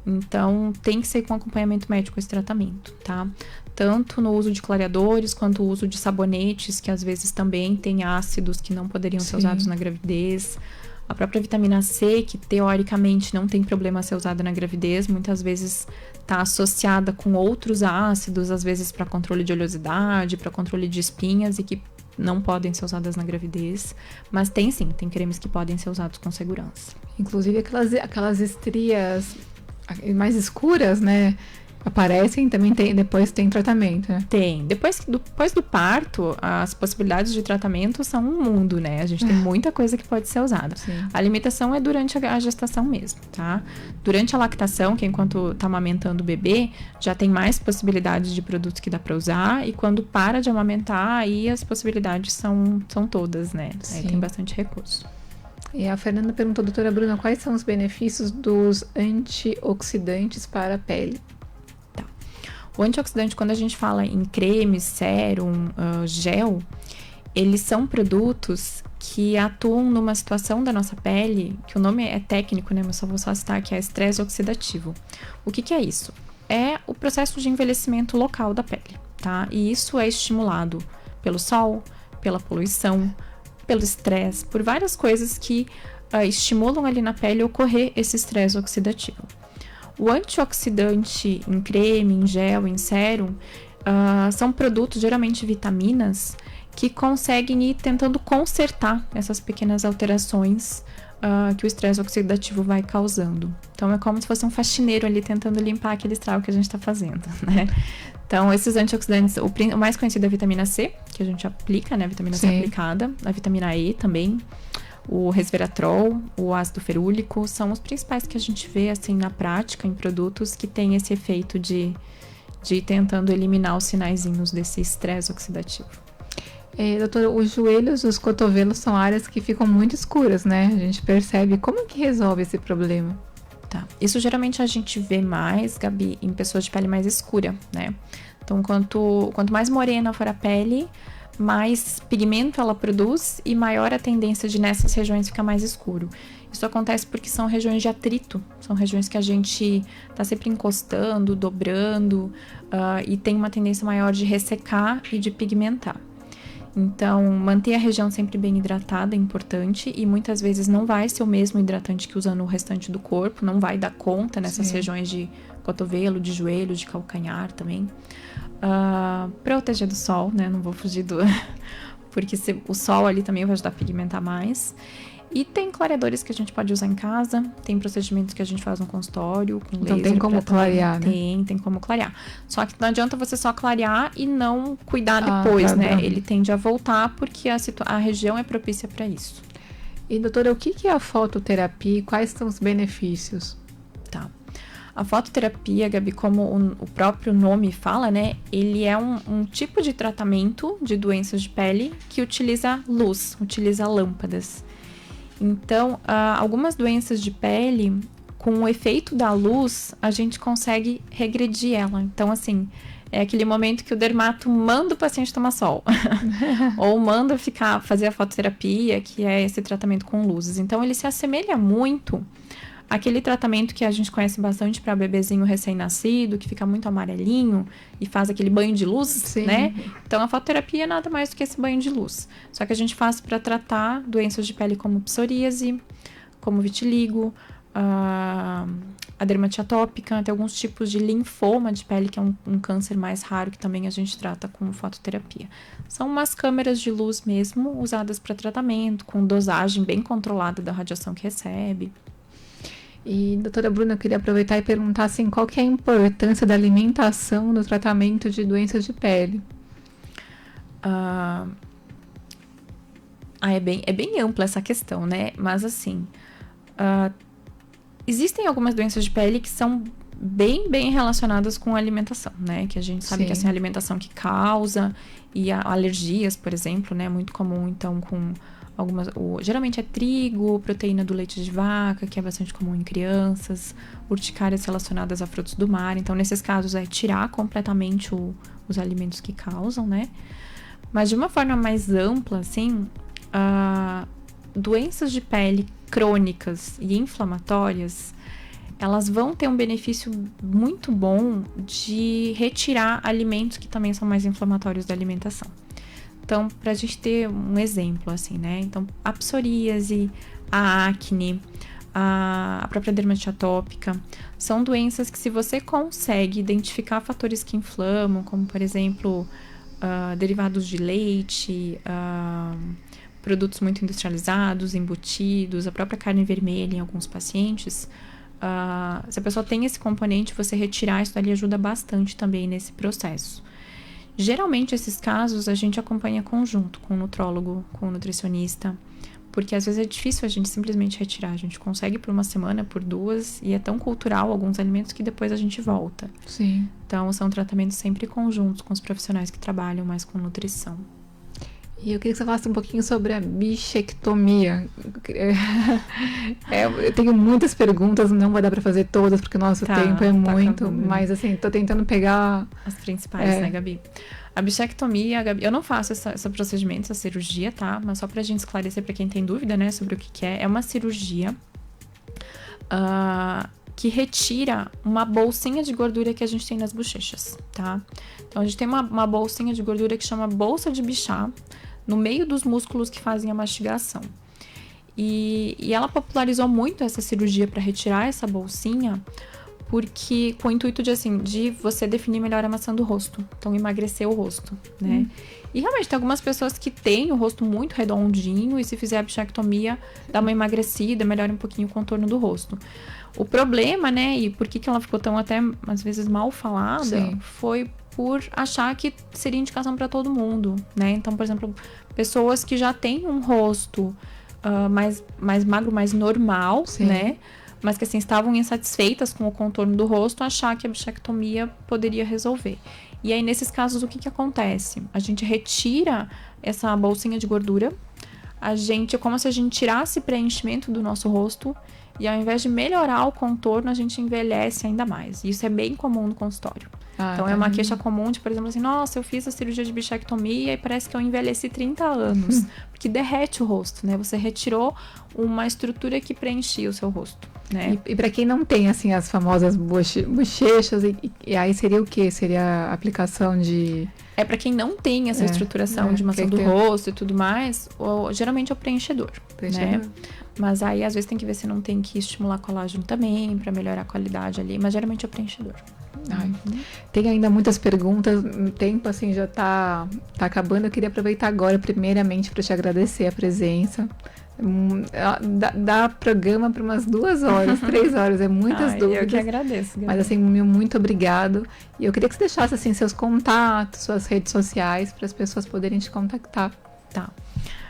Então, tem que ser com acompanhamento médico esse tratamento, tá? Tanto no uso de clareadores, quanto o uso de sabonetes, que às vezes também tem ácidos que não poderiam ser usados na gravidez. A própria vitamina C, que teoricamente não tem problema ser usada na gravidez, muitas vezes está associada com outros ácidos, às vezes para controle de oleosidade, para controle de espinhas e que não podem ser usadas na gravidez. Mas tem sim, tem cremes que podem ser usados com segurança. Inclusive aquelas estrias mais escuras, né? Aparecem, também depois tem tratamento, né? Tem. Depois do parto, as possibilidades de tratamento são um mundo, né? A gente tem muita coisa que pode ser usada. Sim. A limitação é durante a gestação mesmo, tá? Durante a lactação, que enquanto tá amamentando o bebê, já tem mais possibilidades de produtos que dá para usar. E quando para de amamentar, aí as possibilidades são todas, né? Aí tem bastante recurso. E a Fernanda perguntou, doutora Bruna, quais são os benefícios dos antioxidantes para a pele? O antioxidante, quando a gente fala em creme, sérum, gel, eles são produtos que atuam numa situação da nossa pele, que o nome é técnico, né? Mas só vou citar, que é estresse oxidativo. O que é isso? É o processo de envelhecimento local da pele, tá? E isso é estimulado pelo sol, pela poluição, pelo estresse, por várias coisas que estimulam ali na pele ocorrer esse estresse oxidativo. O antioxidante em creme, em gel, em sérum, são produtos, geralmente vitaminas, que conseguem ir tentando consertar essas pequenas alterações que o estresse oxidativo vai causando. Então, é como se fosse um faxineiro ali tentando limpar aquele estrago que a gente está fazendo, né? Então, esses antioxidantes, o mais conhecido é a vitamina C, que a gente aplica, né? A vitamina C aplicada, a vitamina E também. O resveratrol, o ácido ferúlico, são os principais que a gente vê assim na prática em produtos que têm esse efeito de ir tentando eliminar os sinaizinhos desse estresse oxidativo. Doutora, os joelhos e os cotovelos são áreas que ficam muito escuras, né? A gente percebe. Como que resolve esse problema? Tá. Isso geralmente a gente vê mais, Gabi, em pessoas de pele mais escura, né? Então, quanto mais morena for a pele, mais pigmento ela produz e maior a tendência de nessas regiões ficar mais escuro. Isso acontece porque são regiões de atrito, são regiões que a gente está sempre encostando, dobrando e tem uma tendência maior de ressecar e de pigmentar. Então, manter a região sempre bem hidratada é importante e muitas vezes não vai ser o mesmo hidratante que usa no restante do corpo, não vai dar conta nessas regiões de cotovelo, de joelho, de calcanhar também. Proteger do sol, né? Não vou fugir do... porque o sol ali também vai ajudar a pigmentar mais. E tem clareadores que a gente pode usar em casa, tem procedimentos que a gente faz no consultório, com laser. Então tem como clarear, né? Tem como clarear. Só que não adianta você só clarear e não cuidar depois, né? Ele tende a voltar porque a região é propícia para isso. E, doutora, o que é a fototerapia e quais são os benefícios? Tá. A fototerapia, Gabi, como o próprio nome fala, né? Ele é um tipo de tratamento de doenças de pele que utiliza luz, utiliza lâmpadas. Então, algumas doenças de pele, com o efeito da luz, a gente consegue regredir ela. Então, assim, é aquele momento que o dermato manda o paciente tomar sol. Ou manda fazer a fototerapia, que é esse tratamento com luzes. Então, ele se assemelha muito àquele tratamento que a gente conhece bastante para bebezinho recém-nascido, que fica muito amarelinho e faz aquele banho de luz, né? Então, a fototerapia é nada mais do que esse banho de luz. Só que a gente faz para tratar doenças de pele como psoríase, como vitiligo, a dermatite atópica, tem alguns tipos de linfoma de pele, que é um câncer mais raro, que também a gente trata com fototerapia. São umas câmeras de luz mesmo, usadas para tratamento, com dosagem bem controlada da radiação que recebe. E, doutora Bruna, eu queria aproveitar e perguntar assim, qual que é a importância da alimentação no tratamento de doenças de pele? É bem ampla essa questão, né? Mas assim, existem algumas doenças de pele que são bem relacionadas com a alimentação, né? Que a gente sabe que assim, a alimentação que causa, e alergias, por exemplo, né? Muito comum, então, com geralmente é trigo, proteína do leite de vaca, que é bastante comum em crianças, urticárias relacionadas a frutos do mar. Então, nesses casos, é tirar completamente os alimentos que causam, né? Mas de uma forma mais ampla, assim, doenças de pele crônicas e inflamatórias, elas vão ter um benefício muito bom de retirar alimentos que também são mais inflamatórios da alimentação. Então, pra gente ter um exemplo, assim, né? Então, a psoríase, a acne, a própria dermatite atópica, são doenças que, se você consegue identificar fatores que inflamam, como, por exemplo, derivados de leite, produtos muito industrializados, embutidos, a própria carne vermelha em alguns pacientes, se a pessoa tem esse componente, você retirar isso dali ajuda bastante também nesse processo. Geralmente, esses casos a gente acompanha conjunto com o nutrólogo, com o nutricionista, porque às vezes é difícil a gente simplesmente retirar. A gente consegue por uma semana, por 2, e é tão cultural alguns alimentos que depois a gente volta. Sim. Então, são tratamentos sempre conjuntos com os profissionais que trabalham mais com nutrição. E eu queria que você falasse um pouquinho sobre a bichectomia. Eu tenho muitas perguntas, não vai dar para fazer todas, porque o nosso tempo é muito. Mas, assim, tô tentando pegar as principais, né, Gabi? A bichectomia, Gabi, eu não faço esse procedimento, essa cirurgia, tá? Mas só pra gente esclarecer pra quem tem dúvida, né, sobre o que é. É uma cirurgia que retira uma bolsinha de gordura que a gente tem nas bochechas, tá? Então, a gente tem uma bolsinha de gordura que chama bolsa de Bichat, no meio dos músculos que fazem a mastigação. E ela popularizou muito essa cirurgia para retirar essa bolsinha, porque com o intuito de você definir melhor a maçã do rosto, então emagrecer o rosto, né? E realmente tem algumas pessoas que têm o rosto muito redondinho e se fizer a bichectomia dá uma emagrecida, melhora um pouquinho o contorno do rosto. O problema, né, e por que ela ficou tão até às vezes mal falada, foi por achar que seria indicação para todo mundo, né? Então, por exemplo, pessoas que já têm um rosto mais magro, mais normal, né? Mas que assim estavam insatisfeitas com o contorno do rosto, achar que a bichectomia poderia resolver. E aí, nesses casos, o que acontece? A gente retira essa bolsinha de gordura, é como se a gente tirasse preenchimento do nosso rosto, e ao invés de melhorar o contorno, a gente envelhece ainda mais. E isso é bem comum no consultório. Então, é uma queixa comum de, por exemplo, assim, nossa, eu fiz a cirurgia de bichectomia e parece que eu envelheci 30 anos. Porque derrete o rosto, né? Você retirou uma estrutura que preenchia o seu rosto, né? E para quem não tem, assim, as famosas bochechas, e aí seria o quê? Seria a aplicação de... Para quem não tem essa estruturação de maçã do rosto e tudo mais, geralmente é o preenchedor, né? Mas aí, às vezes, tem que ver se não tem que estimular colágeno também, para melhorar a qualidade ali, mas geralmente é o preenchedor. Tem ainda muitas perguntas, o tempo assim já tá acabando. Eu queria aproveitar agora primeiramente para te agradecer a presença, Dá programa para umas 2 horas, 3 horas, é muitas dúvidas. Eu que agradeço. Mas assim, muito obrigado. E eu queria que você deixasse assim seus contatos, suas redes sociais, para as pessoas poderem te contactar. Tá.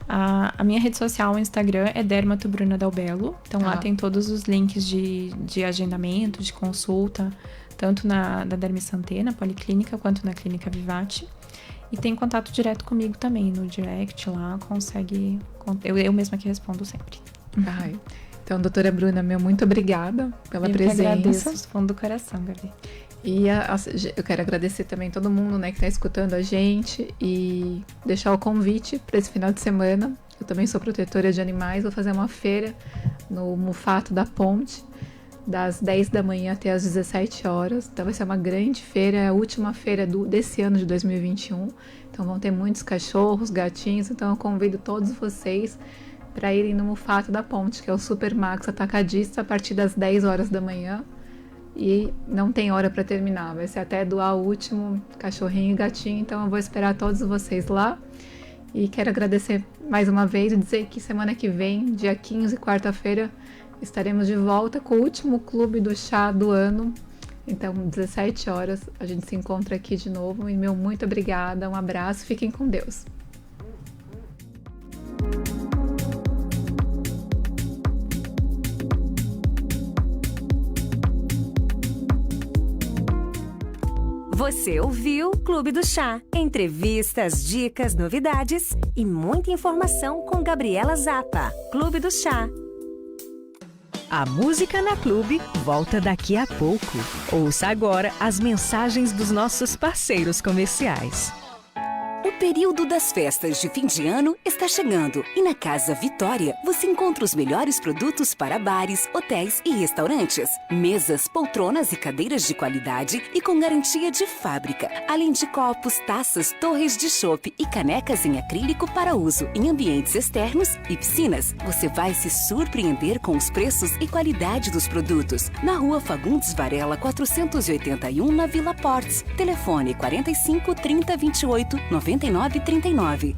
A minha rede social, o Instagram, é Dermato Bruna Dalbello. Então lá tem todos os links de agendamento, de consulta, tanto na Derme Santé, na Policlínica, quanto na Clínica Vivati. E tem contato direto comigo também, no direct lá, consegue... Eu mesma que respondo sempre. Ai. Então, doutora Bruna, muito obrigada pela presença. Eu agradeço do fundo do coração, Gabi. E eu quero agradecer também todo mundo, né, que está escutando a gente e deixar o convite para esse final de semana. Eu também sou protetora de animais, vou fazer uma feira no Mufato da Ponte, das 10 da manhã até as 17 horas. Então vai ser uma grande feira, é a última feira desse ano de 2021. Então vão ter muitos cachorros, gatinhos, então eu convido todos vocês para irem no Mufato da Ponte, que é o Supermax Atacadista, a partir das 10 horas da manhã. E não tem hora para terminar, vai ser até doar o último cachorrinho e gatinho, então eu vou esperar todos vocês lá. E quero agradecer mais uma vez e dizer que semana que vem, dia 15, quarta-feira, estaremos de volta com o último Clube do Chá do ano. Então, 17 horas, a gente se encontra aqui de novo. E muito obrigada, um abraço, fiquem com Deus. Você ouviu Clube do Chá. Entrevistas, dicas, novidades e muita informação com Gabriela Zappa. Clube do Chá. A Música na Clube volta daqui a pouco. Ouça agora as mensagens dos nossos parceiros comerciais. O período das festas de fim de ano está chegando e na Casa Vitória você encontra os melhores produtos para bares, hotéis e restaurantes. Mesas, poltronas e cadeiras de qualidade e com garantia de fábrica. Além de copos, taças, torres de chopp e canecas em acrílico para uso em ambientes externos e piscinas. Você vai se surpreender com os preços e qualidade dos produtos. Na Rua Fagundes Varela 481, na Vila Portes. Telefone 45 30 28 99 39.